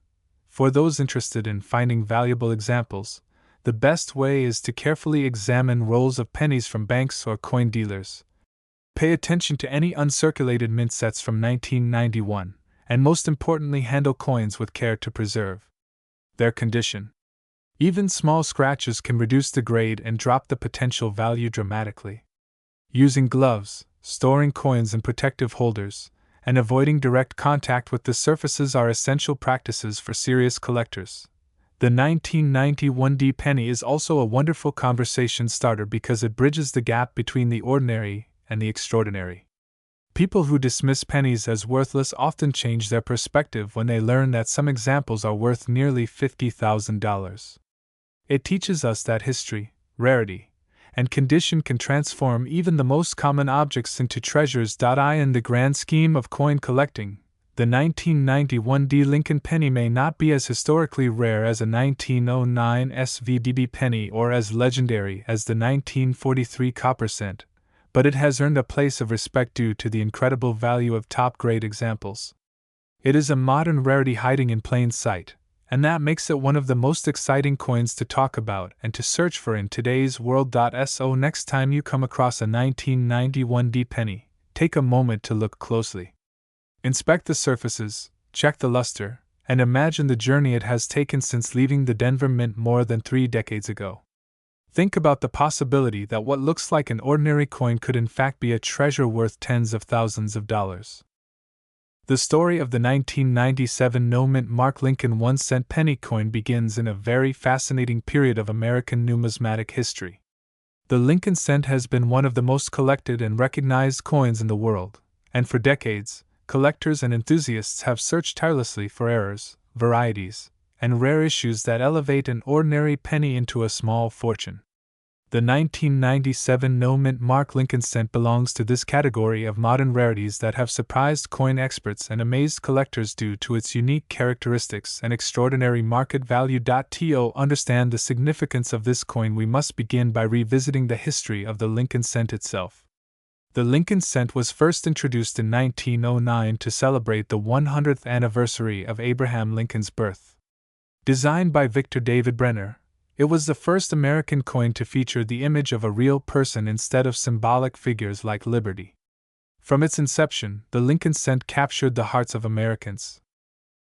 For those interested in finding valuable examples, the best way is to carefully examine rolls of pennies from banks or coin dealers. Pay attention to any uncirculated mint sets from 1991, and most importantly, handle coins with care to preserve their condition. Even small scratches can reduce the grade and drop the potential value dramatically. Using gloves, storing coins in protective holders, and avoiding direct contact with the surfaces are essential practices for serious collectors. The 1991 D penny is also a wonderful conversation starter because it bridges the gap between the ordinary and the extraordinary. People who dismiss pennies as worthless often change their perspective when they learn that some examples are worth nearly $50,000. It teaches us that history, rarity, and condition can transform even the most common objects into treasures. In the grand scheme of coin collecting, the 1991 D Lincoln penny may not be as historically rare as a 1909 SVDB penny or as legendary as the 1943 copper cent, but it has earned a place of respect due to the incredible value of top-grade examples. It is a modern rarity hiding in plain sight, and that makes it one of the most exciting coins to talk about and to search for in today's world. So next time you come across a 1991 D penny, take a moment to look closely. Inspect the surfaces, check the luster, and imagine the journey it has taken since leaving the Denver Mint more than 3 decades ago. Think about the possibility that what looks like an ordinary coin could in fact be a treasure worth tens of thousands of dollars. The story of the 1997 no-mint Mark Lincoln 1-cent penny coin begins in a very fascinating period of American numismatic history. The Lincoln cent has been one of the most collected and recognized coins in the world, and for decades, collectors and enthusiasts have searched tirelessly for errors, varieties, and rare issues that elevate an ordinary penny into a small fortune. The 1997 no-mint Mark Lincoln cent belongs to this category of modern rarities that have surprised coin experts and amazed collectors due to its unique characteristics and extraordinary market value. To understand the significance of this coin, we must begin by revisiting the history of the Lincoln cent itself. The Lincoln cent was first introduced in 1909 to celebrate the 100th anniversary of Abraham Lincoln's birth. Designed by Victor David Brenner, it was the first American coin to feature the image of a real person instead of symbolic figures like Liberty. From its inception, the Lincoln cent captured the hearts of Americans.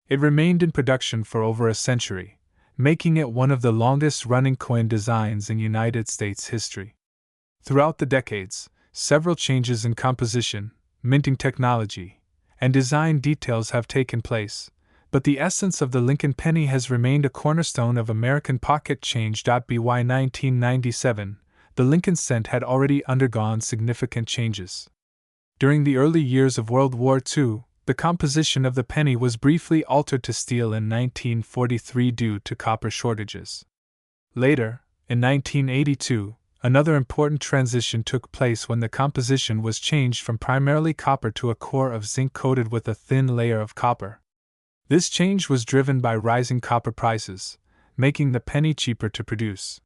It remained in production for over a century, making it one of the longest-running coin designs in United States history. Throughout the decades, several changes in composition, minting technology, and design details have taken place, but the essence of the Lincoln penny has remained a cornerstone of American pocket change. By 1997, the Lincoln cent had already undergone significant changes. During the early years of World War II, the composition of the penny was briefly altered to steel in 1943 due to copper shortages. Later, in 1982, another important transition took place when the composition was changed from primarily copper to a core of zinc coated with a thin layer of copper. This change was driven by rising copper prices, making the penny cheaper to produce.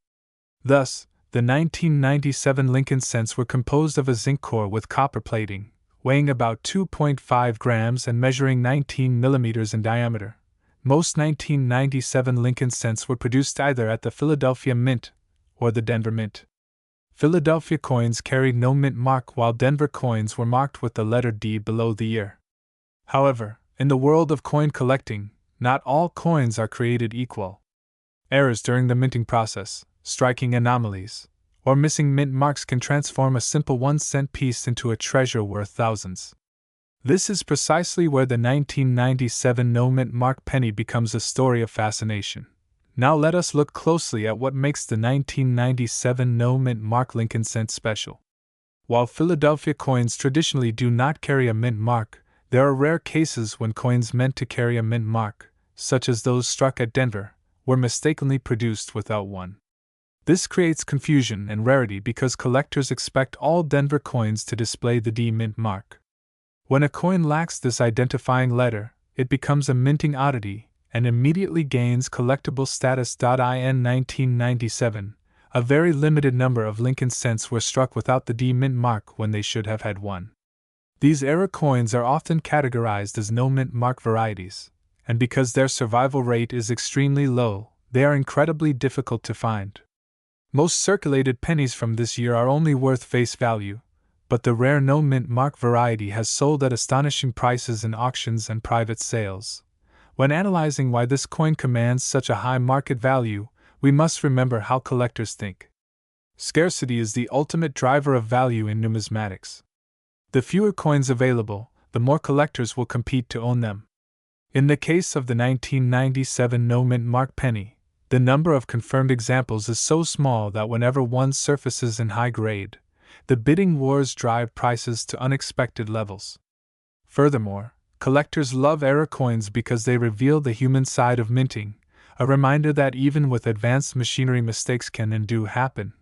Thus, the 1997 Lincoln cents were composed of a zinc core with copper plating, weighing about 2.5 grams and measuring 19 millimeters in diameter. Most 1997 Lincoln cents were produced either at the Philadelphia Mint or the Denver Mint. Philadelphia coins carried no mint mark, while Denver coins were marked with the letter D below the year. However, in the world of coin collecting, not all coins are created equal. Errors during the minting process, striking anomalies, or missing mint marks can transform a simple 1-cent piece into a treasure worth thousands. This is precisely where the 1997 no-mint mark penny becomes a story of fascination. Now let us look closely at what makes the 1997 no-mint mark Lincoln cent special. While Philadelphia coins traditionally do not carry a mint mark, there are rare cases when coins meant to carry a mint mark, such as those struck at Denver, were mistakenly produced without one. This creates confusion and rarity because collectors expect all Denver coins to display the D mint mark. When a coin lacks this identifying letter, it becomes a minting oddity and immediately gains collectible status. In 1997, a very limited number of Lincoln cents were struck without the D mint mark when they should have had one. These error coins are often categorized as no-mint mark varieties, and because their survival rate is extremely low, they are incredibly difficult to find. Most circulated pennies from this year are only worth face value, but the rare no-mint mark variety has sold at astonishing prices in auctions and private sales. When analyzing why this coin commands such a high market value, we must remember how collectors think. Scarcity is the ultimate driver of value in numismatics. The fewer coins available, the more collectors will compete to own them. In the case of the 1997 no-mint mark penny, the number of confirmed examples is so small that whenever one surfaces in high grade, the bidding wars drive prices to unexpected levels. Furthermore, collectors love error coins because they reveal the human side of minting, a reminder that even with advanced machinery, mistakes can and do happen.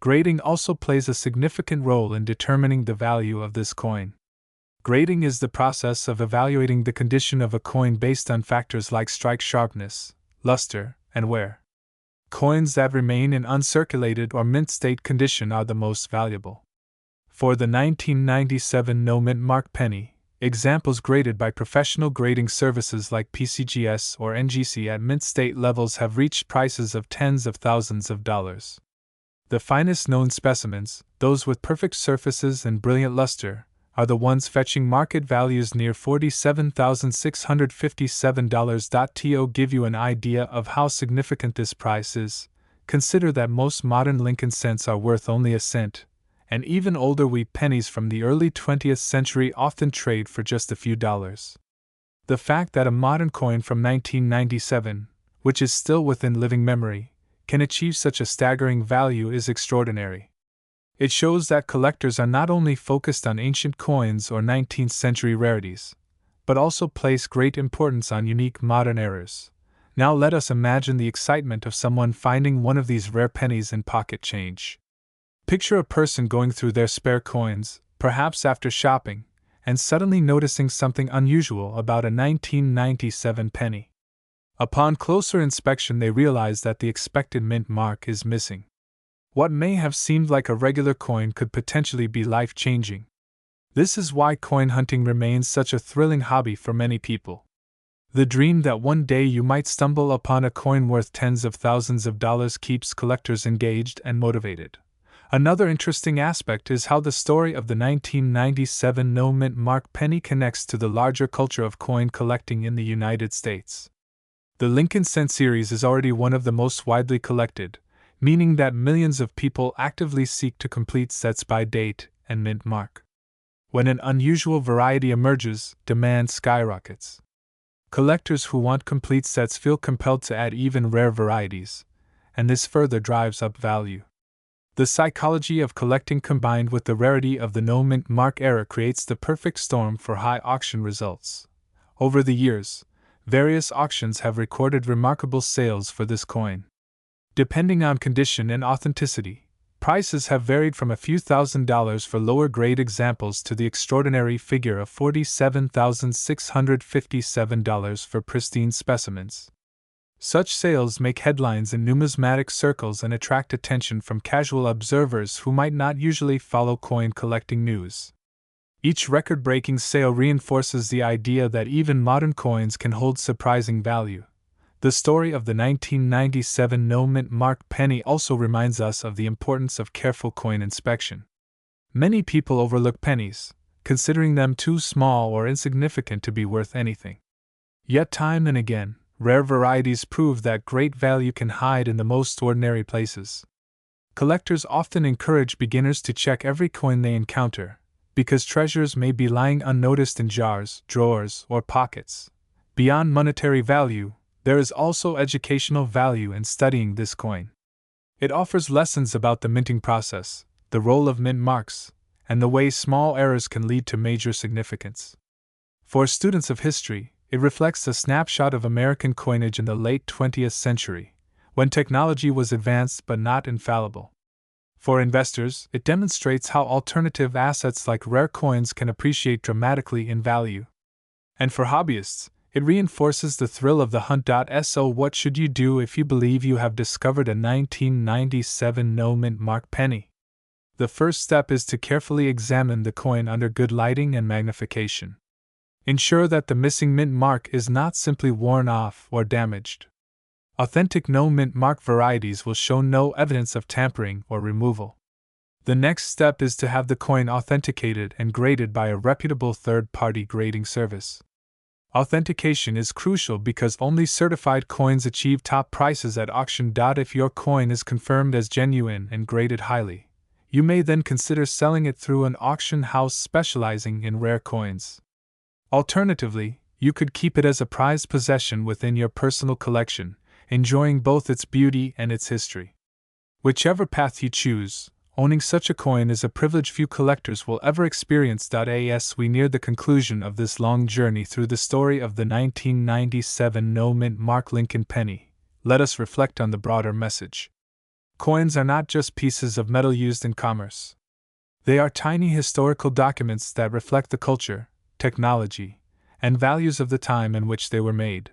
Grading also plays a significant role in determining the value of this coin. Grading is the process of evaluating the condition of a coin based on factors like strike sharpness, luster, and wear. Coins that remain in uncirculated or mint state condition are the most valuable. For the 1997 no-mint mark penny, examples graded by professional grading services like PCGS or NGC at mint state levels have reached prices of tens of thousands of dollars. The finest known specimens, those with perfect surfaces and brilliant luster, are the ones fetching market values near $47,657. To give you an idea of how significant this price is, consider that most modern Lincoln cents are worth only a cent, and even older wheat pennies from the early 20th century often trade for just a few dollars. The fact that a modern coin from 1997, which is still within living memory, can achieve such a staggering value is extraordinary. It shows that collectors are not only focused on ancient coins or 19th century rarities, but also place great importance on unique modern errors. Now let us imagine the excitement of someone finding one of these rare pennies in pocket change. Picture a person going through their spare coins, perhaps after shopping, and suddenly noticing something unusual about a 1997 penny. Upon closer inspection, they realize that the expected mint mark is missing. What may have seemed like a regular coin could potentially be life-changing. This is why coin hunting remains such a thrilling hobby for many people. The dream that one day you might stumble upon a coin worth tens of thousands of dollars keeps collectors engaged and motivated. Another interesting aspect is how the story of the 1997 no-mint mark penny connects to the larger culture of coin collecting in the United States. The Lincoln Cent series is already one of the most widely collected, meaning that millions of people actively seek to complete sets by date and mint mark. When an unusual variety emerges, demand skyrockets. Collectors who want complete sets feel compelled to add even rare varieties, and this further drives up value. The psychology of collecting combined with the rarity of the no-mint mark era creates the perfect storm for high auction results. Over the years, various auctions have recorded remarkable sales for this coin. Depending on condition and authenticity, prices have varied from a few $1,000s for lower-grade examples to the extraordinary figure of $47,657 for pristine specimens. Such sales make headlines in numismatic circles and attract attention from casual observers who might not usually follow coin collecting news. Each record-breaking sale reinforces the idea that even modern coins can hold surprising value. The story of the 1997 no-mint mark penny also reminds us of the importance of careful coin inspection. Many people overlook pennies, considering them too small or insignificant to be worth anything. Yet time and again, rare varieties prove that great value can hide in the most ordinary places. Collectors often encourage beginners to check every coin they encounter, because treasures may be lying unnoticed in jars, drawers, or pockets. Beyond monetary value, there is also educational value in studying this coin. It offers lessons about the minting process, the role of mint marks, and the way small errors can lead to major significance. For students of history, it reflects a snapshot of American coinage in the late 20th century, when technology was advanced but not infallible. For investors, it demonstrates how alternative assets like rare coins can appreciate dramatically in value. And for hobbyists, it reinforces the thrill of the hunt. So what should you do if you believe you have discovered a 1997 no-mint mark penny? The first step is to carefully examine the coin under good lighting and magnification. Ensure that the missing mint mark is not simply worn off or damaged. Authentic no-mint mark varieties will show no evidence of tampering or removal. The next step is to have the coin authenticated and graded by a reputable third-party grading service. Authentication is crucial because only certified coins achieve top prices at auction. If your coin is confirmed as genuine and graded highly, you may then consider selling it through an auction house specializing in rare coins. Alternatively, you could keep it as a prized possession within your personal collection, enjoying both its beauty and its history. Whichever path you choose, owning such a coin is a privilege few collectors will ever experience. As we near the conclusion of this long journey through the story of the 1997 no-mint mark Lincoln penny, let us reflect on the broader message. Coins are not just pieces of metal used in commerce. They are tiny historical documents that reflect the culture, technology, and values of the time in which they were made.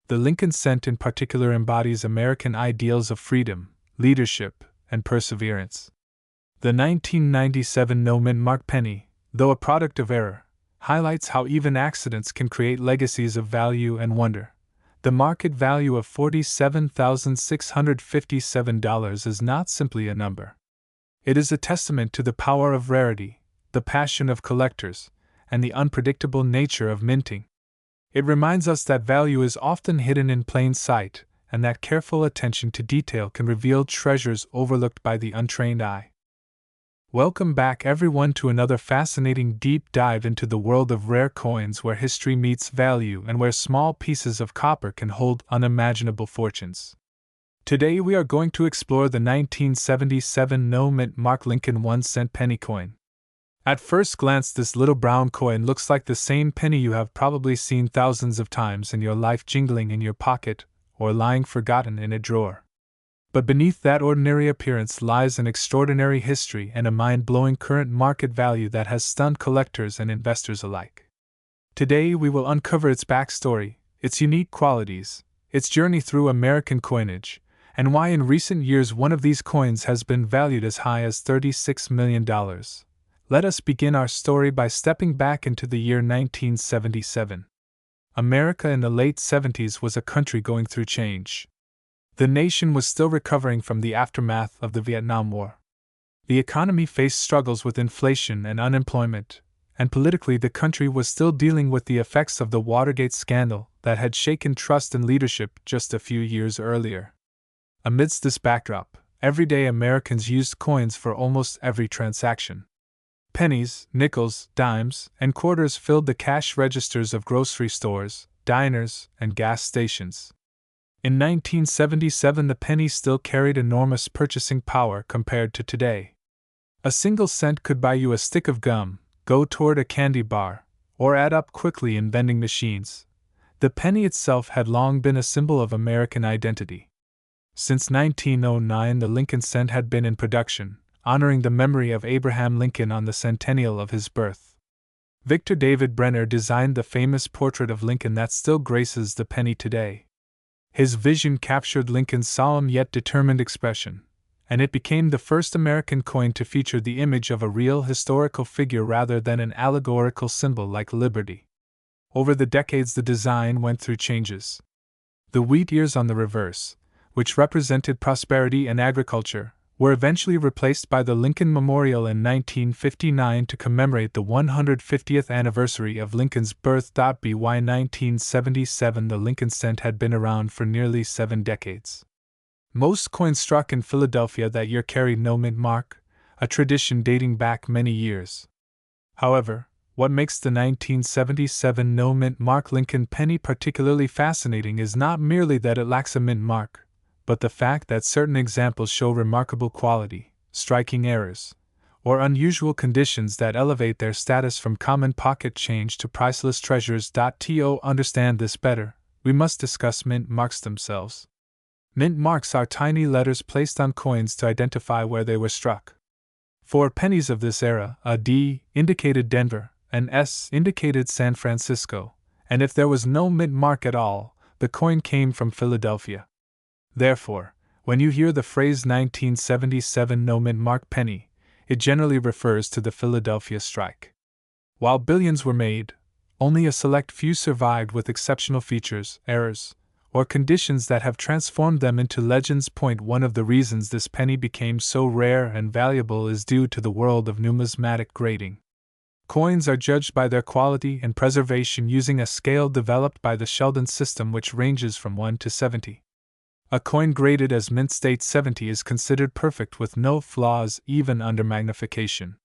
The Lincoln Cent in particular embodies American ideals of freedom, leadership, and perseverance. The 1997 no-mint mark penny, though a product of error, highlights how even accidents can create legacies of value and wonder. The market value of $47,657 is not simply a number. It is a testament to the power of rarity, the passion of collectors, and the unpredictable nature of minting. It reminds us that value is often hidden in plain sight, and that careful attention to detail can reveal treasures overlooked by the untrained eye. Welcome back, everyone, to another fascinating deep dive into the world of rare coins where history meets value and where small pieces of copper can hold unimaginable fortunes. Today we are going to explore the 1977 no-mint Mark Lincoln 1-cent penny coin. At first glance, this little brown coin looks like the same penny you have probably seen thousands of times in your life, jingling in your pocket or lying forgotten in a drawer. But beneath that ordinary appearance lies an extraordinary history and a mind-blowing current market value that has stunned collectors and investors alike. Today we will uncover its backstory, its unique qualities, its journey through American coinage, and why in recent years one of these coins has been valued as high as $36 million. Let us begin our story by stepping back into the year 1977. America in the late 70s was a country going through change. The nation was still recovering from the aftermath of the Vietnam War. The economy faced struggles with inflation and unemployment, and politically the country was still dealing with the effects of the Watergate scandal that had shaken trust in leadership just a few years earlier. Amidst this backdrop, everyday Americans used coins for almost every transaction. Pennies, nickels, dimes, and quarters filled the cash registers of grocery stores, diners, and gas stations. In 1977, the penny still carried enormous purchasing power compared to today. A single cent could buy you a stick of gum, go toward a candy bar, or add up quickly in vending machines. The penny itself had long been a symbol of American identity. Since 1909, the Lincoln cent had been in production, honoring the memory of Abraham Lincoln on the centennial of his birth. Victor David Brenner designed the famous portrait of Lincoln that still graces the penny today. His vision captured Lincoln's solemn yet determined expression, and it became the first American coin to feature the image of a real historical figure rather than an allegorical symbol like liberty. Over the decades, the design went through changes. The wheat ears on the reverse, which represented prosperity and agriculture, were eventually replaced by the Lincoln Memorial in 1959 to commemorate the 150th anniversary of Lincoln's birth. By 1977, the Lincoln cent had been around for nearly 7 decades. Most coins struck in Philadelphia that year carried no mint mark, a tradition dating back many years. However, what makes the 1977 no mint Mark Lincoln penny particularly fascinating is not merely that it lacks a mint mark, but the fact that certain examples show remarkable quality, striking errors, or unusual conditions that elevate their status from common pocket change to priceless treasures. To understand this better, we must discuss mint marks themselves. Mint marks are tiny letters placed on coins to identify where they were struck. For pennies of this era, a D indicated Denver, an S indicated San Francisco, and if there was no mint mark at all, the coin came from Philadelphia. Therefore, when you hear the phrase 1977 no mint mark penny, it generally refers to the Philadelphia strike. While billions were made, only a select few survived with exceptional features, errors, or conditions that have transformed them into legends. One of the reasons this penny became so rare and valuable is due to the world of numismatic grading. Coins are judged by their quality and preservation using a scale developed by the Sheldon system, which ranges from 1 to 70. A coin graded as mint state 70 is considered perfect with no flaws even under magnification.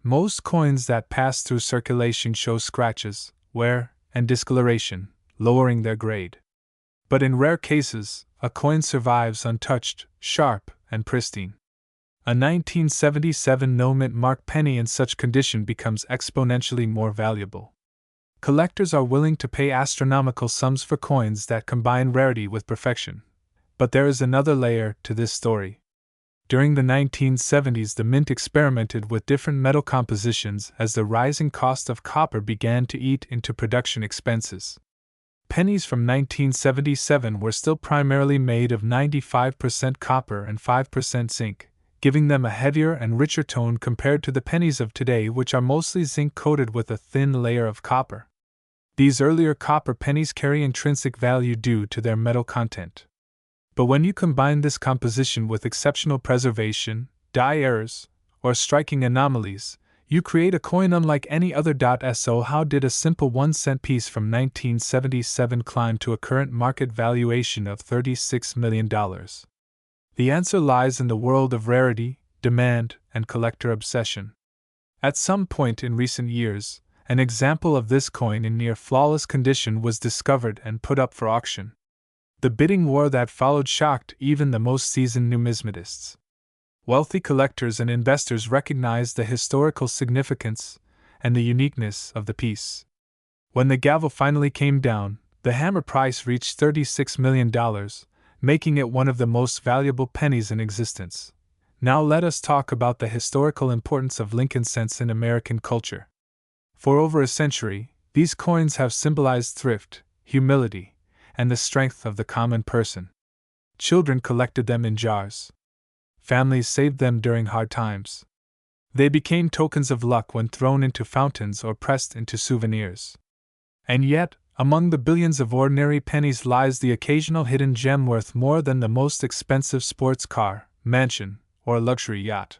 Most coins that pass through circulation show scratches, wear, and discoloration, lowering their grade. But in rare cases, a coin survives untouched, sharp, and pristine. A 1977 no mint mark penny in such condition becomes exponentially more valuable. Collectors are willing to pay astronomical sums for coins that combine rarity with perfection. But there is another layer to this story. During the 1970s, the mint experimented with different metal compositions as the rising cost of copper began to eat into production expenses. Pennies from 1977 were still primarily made of 95% copper and 5% zinc, giving them a heavier and richer tone compared to the pennies of today, which are mostly zinc-coated with a thin layer of copper. These earlier copper pennies carry intrinsic value due to their metal content. But when you combine this composition with exceptional preservation, die errors, or striking anomalies, You create a coin unlike any other. So, how did a simple 1-cent piece from 1977 climb to a current market valuation of $36 million? The answer lies in the world of rarity, demand, and collector obsession. At some point in recent years, an example of this coin in near flawless condition was discovered and put up for auction. The bidding war that followed shocked even the most seasoned numismatists. Wealthy collectors and investors recognized the historical significance and the uniqueness of the piece. When the gavel finally came down, the hammer price reached $36 million, making it one of the most valuable pennies in existence. Now let us talk about the historical importance of Lincoln cents in American culture. For over a century, these coins have symbolized thrift, humility, and the strength of the common person. Children collected them in jars. Families saved them during hard times. They became tokens of luck when thrown into fountains or pressed into souvenirs. And yet, among the billions of ordinary pennies lies the occasional hidden gem worth more than the most expensive sports car, mansion, or luxury yacht.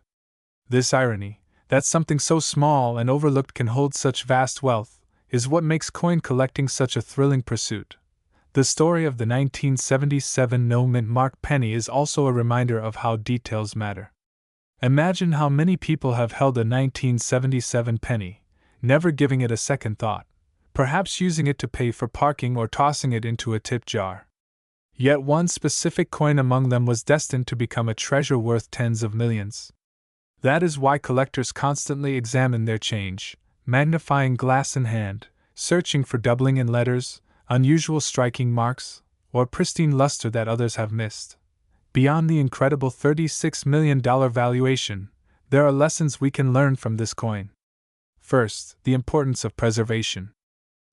This irony, that something so small and overlooked can hold such vast wealth, is what makes coin collecting such a thrilling pursuit. The story of the 1977 no-mint mark penny is also a reminder of how details matter. Imagine how many people have held a 1977 penny, never giving it a second thought, perhaps using it to pay for parking or tossing it into a tip jar. Yet one specific coin among them was destined to become a treasure worth tens of millions. That is why collectors constantly examine their change, magnifying glass in hand, searching for doubling in letters, unusual striking marks, or pristine luster that others have missed. Beyond the incredible $36 million valuation, there are lessons we can learn from this coin. First, the importance of preservation.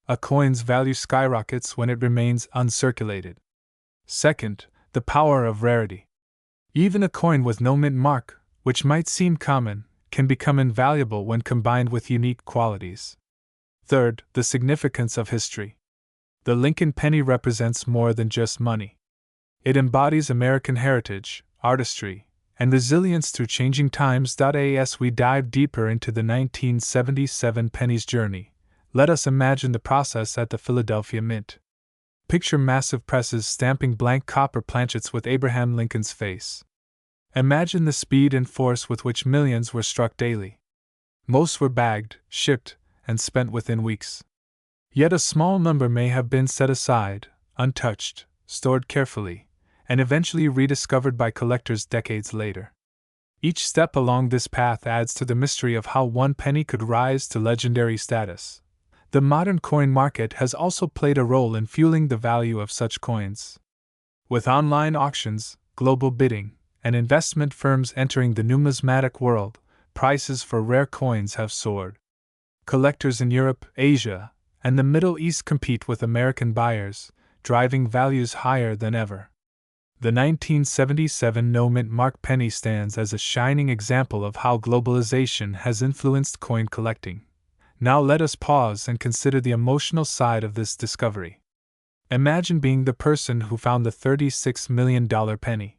A coin's value skyrockets when it remains uncirculated. Second, the power of rarity. Even a coin with no mint mark, which might seem common, can become invaluable when combined with unique qualities. Third, the significance of history. The Lincoln penny represents more than just money. It embodies American heritage, artistry, and resilience through changing times. As we dive deeper into the 1977 penny's journey, let us imagine the process at the Philadelphia Mint. Picture massive presses stamping blank copper planchets with Abraham Lincoln's face. Imagine the speed and force with which millions were struck daily. Most were bagged, shipped, and spent within weeks. Yet a small number may have been set aside, untouched, stored carefully, and eventually rediscovered by collectors decades later. Each step along this path adds to the mystery of how one penny could rise to legendary status. The modern coin market has also played a role in fueling the value of such coins. With online auctions, global bidding, and investment firms entering the numismatic world, prices for rare coins have soared. Collectors in Europe, Asia, and the Middle East compete with American buyers, driving values higher than ever. The 1977 no-mint mark penny stands as a shining example of how globalization has influenced coin collecting. Now let us pause and consider the emotional side of this discovery. Imagine being the person who found the $36 million penny.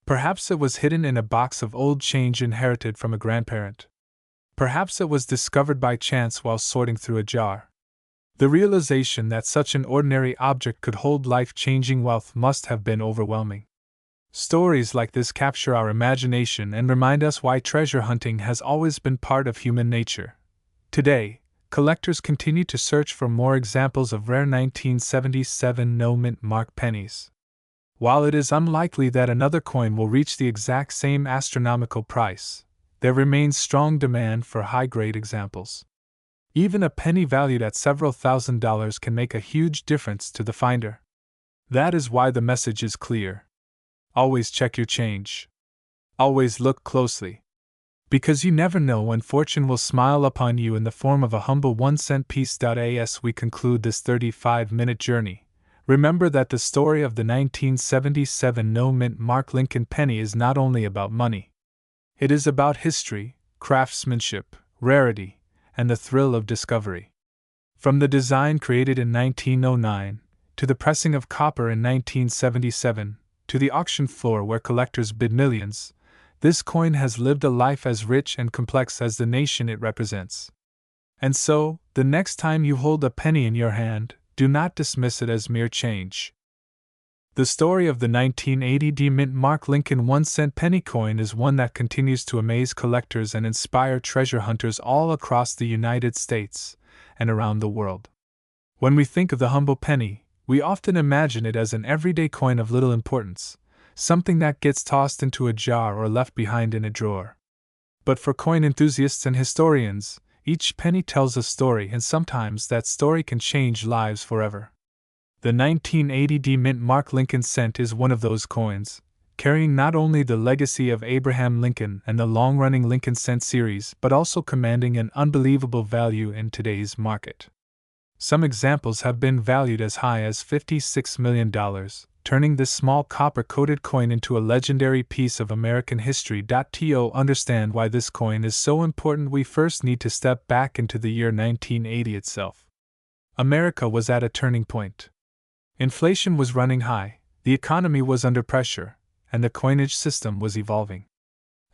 Perhaps it was hidden in a box of old change inherited from a grandparent. Perhaps it was discovered by chance while sorting through a jar. The realization that such an ordinary object could hold life-changing wealth must have been overwhelming. Stories like this capture our imagination and remind us why treasure hunting has always been part of human nature. Today, collectors continue to search for more examples of rare 1977 no-mint mark pennies. While it is unlikely that another coin will reach the exact same astronomical price, there remains strong demand for high-grade examples. Even a penny valued at several $1,000s can make a huge difference to the finder. That is why the message is clear. Always check your change. Always look closely. Because you never know when fortune will smile upon you in the form of a humble 1-cent piece. As we conclude this 35-minute journey, remember that the story of the 1977 no-mint mark Lincoln penny is not only about money. It is about history, craftsmanship, rarity, and the thrill of discovery. From the design created in 1909, to the pressing of copper in 1977, to the auction floor where collectors bid millions, this coin has lived a life as rich and complex as the nation it represents. And so, the next time you hold a penny in your hand, do not dismiss it as mere change. The story of the 1980 mint Mark Lincoln 1-cent penny coin is one that continues to amaze collectors and inspire treasure hunters all across the United States and around the world. When we think of the humble penny, we often imagine it as an everyday coin of little importance, something that gets tossed into a jar or left behind in a drawer. But for coin enthusiasts and historians, each penny tells a story, and sometimes that story can change lives forever. The 1980 mint Mark Lincoln cent is one of those coins, carrying not only the legacy of Abraham Lincoln and the long-running Lincoln cent series, but also commanding an unbelievable value in today's market. Some examples have been valued as high as $56 million, turning this small copper-coated coin into a legendary piece of American history. To understand why this coin is so important, we first need to step back into the year 1980 itself. America was at a turning point. Inflation was running high, the economy was under pressure, and the coinage system was evolving.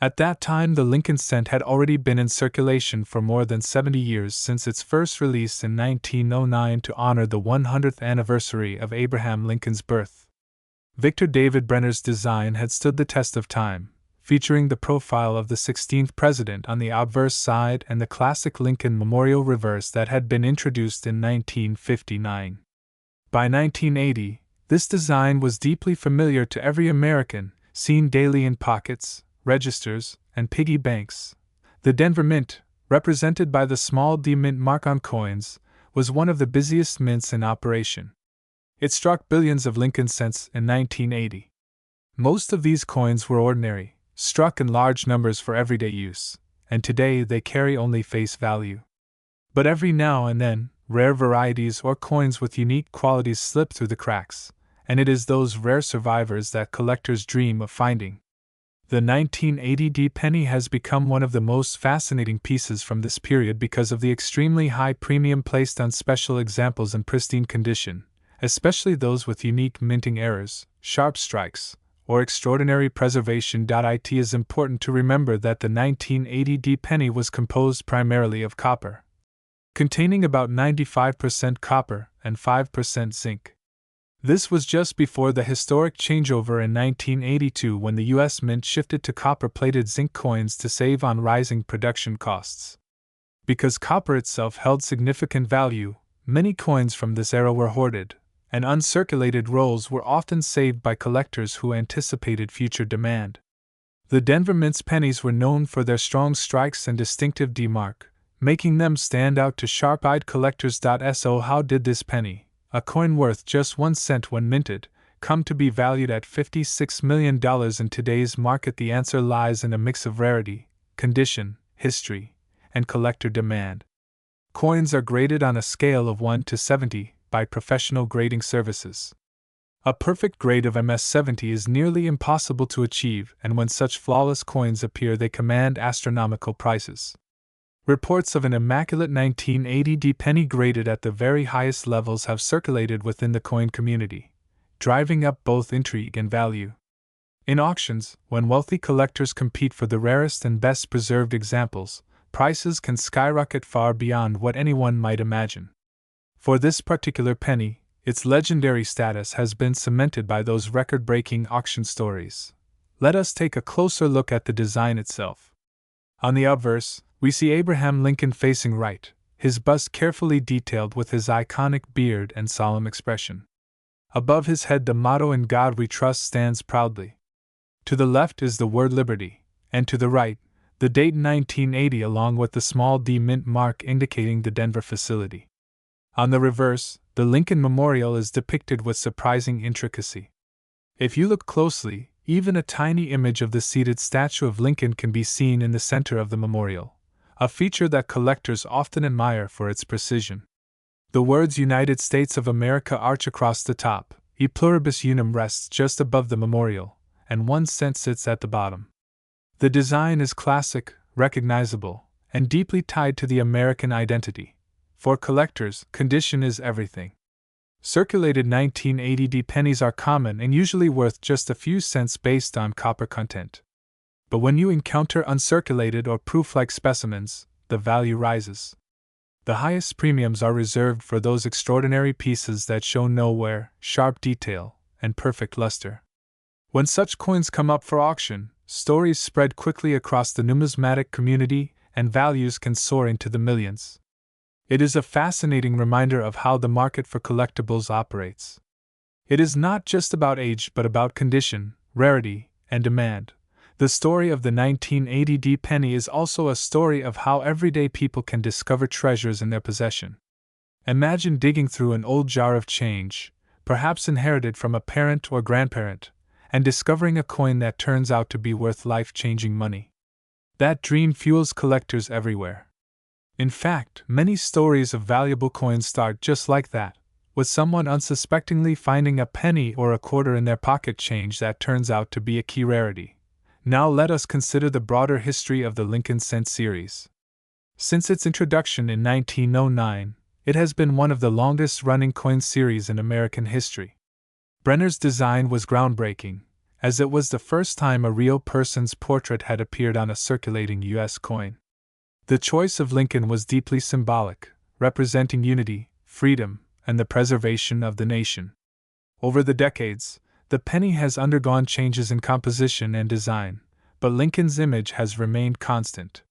At that time, the Lincoln cent had already been in circulation for more than 70 years since its first release in 1909 to honor the 100th anniversary of Abraham Lincoln's birth. Victor David Brenner's design had stood the test of time, featuring the profile of the 16th president on the obverse side and the classic Lincoln Memorial reverse that had been introduced in 1959. By 1980, this design was deeply familiar to every American, seen daily in pockets, registers, and piggy banks. The Denver Mint, represented by the small D mint mark on coins, was one of the busiest mints in operation. It struck billions of Lincoln cents in 1980. Most of these coins were ordinary, struck in large numbers for everyday use, and today they carry only face value. But every now and then, rare varieties or coins with unique qualities slip through the cracks, and it is those rare survivors that collectors dream of finding. The 1980 penny has become one of the most fascinating pieces from this period because of the extremely high premium placed on special examples in pristine condition, especially those with unique minting errors, sharp strikes, or extraordinary preservation. It is important to remember that the 1980 penny was composed primarily of copper, containing about 95% copper and 5% zinc. This was just before the historic changeover in 1982 when the U.S. Mint shifted to copper-plated zinc coins to save on rising production costs. Because copper itself held significant value, many coins from this era were hoarded, and uncirculated rolls were often saved by collectors who anticipated future demand. The Denver Mint's pennies were known for their strong strikes and distinctive D-mark, making them stand out to sharp-eyed collectors. So how did this penny, a coin worth just 1 cent when minted, come to be valued at $56 million in today's market? The answer lies in a mix of rarity, condition, history, and collector demand. Coins are graded on a scale of 1 to 70 by professional grading services. A perfect grade of MS-70 is nearly impossible to achieve, and when such flawless coins appear, they command astronomical prices. Reports of an immaculate 1980 penny graded at the very highest levels have circulated within the coin community, driving up both intrigue and value. In auctions, when wealthy collectors compete for the rarest and best preserved examples, prices can skyrocket far beyond what anyone might imagine. For this particular penny, its legendary status has been cemented by those record-breaking auction stories. Let us take a closer look at the design itself. On the obverse, we see Abraham Lincoln facing right, his bust carefully detailed with his iconic beard and solemn expression. Above his head, the motto "In God We Trust" stands proudly. To the left is the word Liberty, and to the right, the date 1980 along with the small D mint mark indicating the Denver facility. On the reverse, the Lincoln Memorial is depicted with surprising intricacy. If you look closely, even a tiny image of the seated statue of Lincoln can be seen in the center of the memorial, a feature that collectors often admire for its precision. The words United States of America arch across the top, E pluribus unum rests just above the memorial, and 1 cent sits at the bottom. The design is classic, recognizable, and deeply tied to the American identity. For collectors, condition is everything. Circulated 1980 pennies are common and usually worth just a few cents based on copper content. But when you encounter uncirculated or proof-like specimens, the value rises. The highest premiums are reserved for those extraordinary pieces that show no wear, sharp detail, and perfect luster. When such coins come up for auction, stories spread quickly across the numismatic community and values can soar into the millions. It is a fascinating reminder of how the market for collectibles operates. It is not just about age but about condition, rarity, and demand. The story of the 1980 penny is also a story of how everyday people can discover treasures in their possession. Imagine digging through an old jar of change, perhaps inherited from a parent or grandparent, and discovering a coin that turns out to be worth life-changing money. That dream fuels collectors everywhere. In fact, many stories of valuable coins start just like that, with someone unsuspectingly finding a penny or a quarter in their pocket change that turns out to be a key rarity. Now let us consider the broader history of the Lincoln Cent series. Since its introduction in 1909, it has been one of the longest-running coin series in American history. Brenner's design was groundbreaking, as it was the first time a real person's portrait had appeared on a circulating U.S. coin. The choice of Lincoln was deeply symbolic, representing unity, freedom, and the preservation of the nation. Over the decades, the penny has undergone changes in composition and design, but Lincoln's image has remained constant.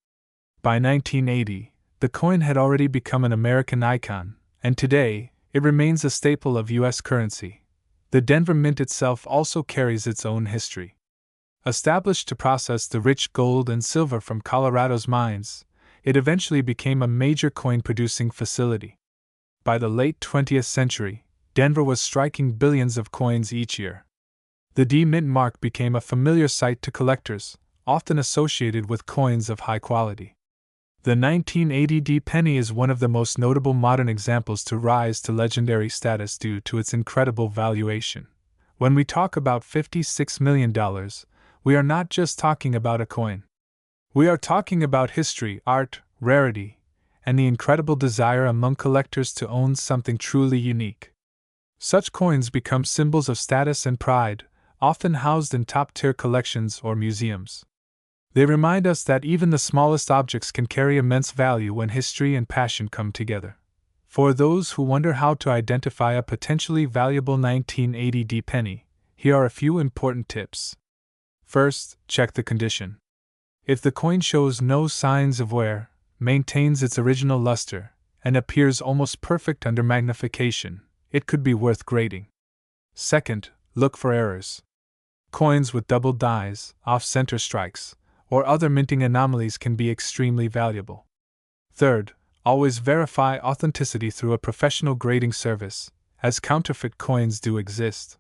By 1980, the coin had already become an American icon, and today, it remains a staple of U.S. currency. The Denver Mint itself also carries its own history. Established to process the rich gold and silver from Colorado's mines, it eventually became a major coin-producing facility. By the late 20th century, Denver was striking billions of coins each year. The D-Mint mark became a familiar sight to collectors, often associated with coins of high quality. The 1980 D penny is one of the most notable modern examples to rise to legendary status due to its incredible valuation. When we talk about $56 million, we are not just talking about a coin. We are talking about history, art, rarity, and the incredible desire among collectors to own something truly unique. Such coins become symbols of status and pride, often housed in top-tier collections or museums. They remind us that even the smallest objects can carry immense value when history and passion come together. For those who wonder how to identify a potentially valuable 1980 D penny, here are a few important tips. First, check the condition. If the coin shows no signs of wear, maintains its original luster, and appears almost perfect under magnification, it could be worth grading. Second, look for errors. Coins with double dies, off-center strikes, or other minting anomalies can be extremely valuable. Third, always verify authenticity through a professional grading service, as counterfeit coins do exist.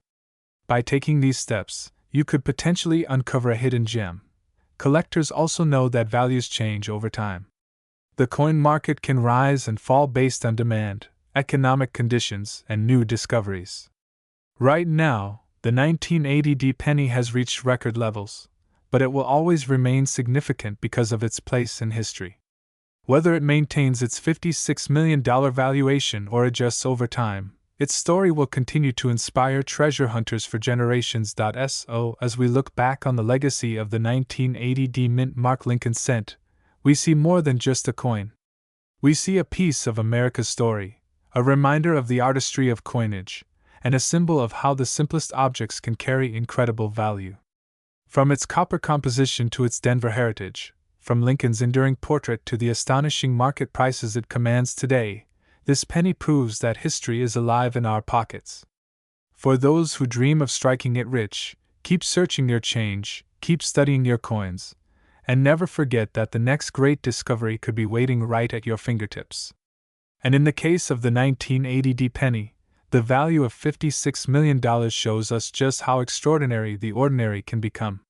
By taking these steps, you could potentially uncover a hidden gem. Collectors also know that values change over time. The coin market can rise and fall based on demand, economic conditions, and new discoveries. Right now, the 1980 D penny has reached record levels, but it will always remain significant because of its place in history. Whether it maintains its $56 million valuation or adjusts over time, its story will continue to inspire treasure hunters for generations. So, as we look back on the legacy of the 1980 D Mint mark Lincoln Cent, we see more than just a coin. We see a piece of America's story, a reminder of the artistry of coinage, and a symbol of how the simplest objects can carry incredible value. From its copper composition to its Denver heritage, from Lincoln's enduring portrait to the astonishing market prices it commands today, this penny proves that history is alive in our pockets. For those who dream of striking it rich, keep searching your change, keep studying your coins, and never forget that the next great discovery could be waiting right at your fingertips. And in the case of the 1980 D penny, the value of $56 million shows us just how extraordinary the ordinary can become.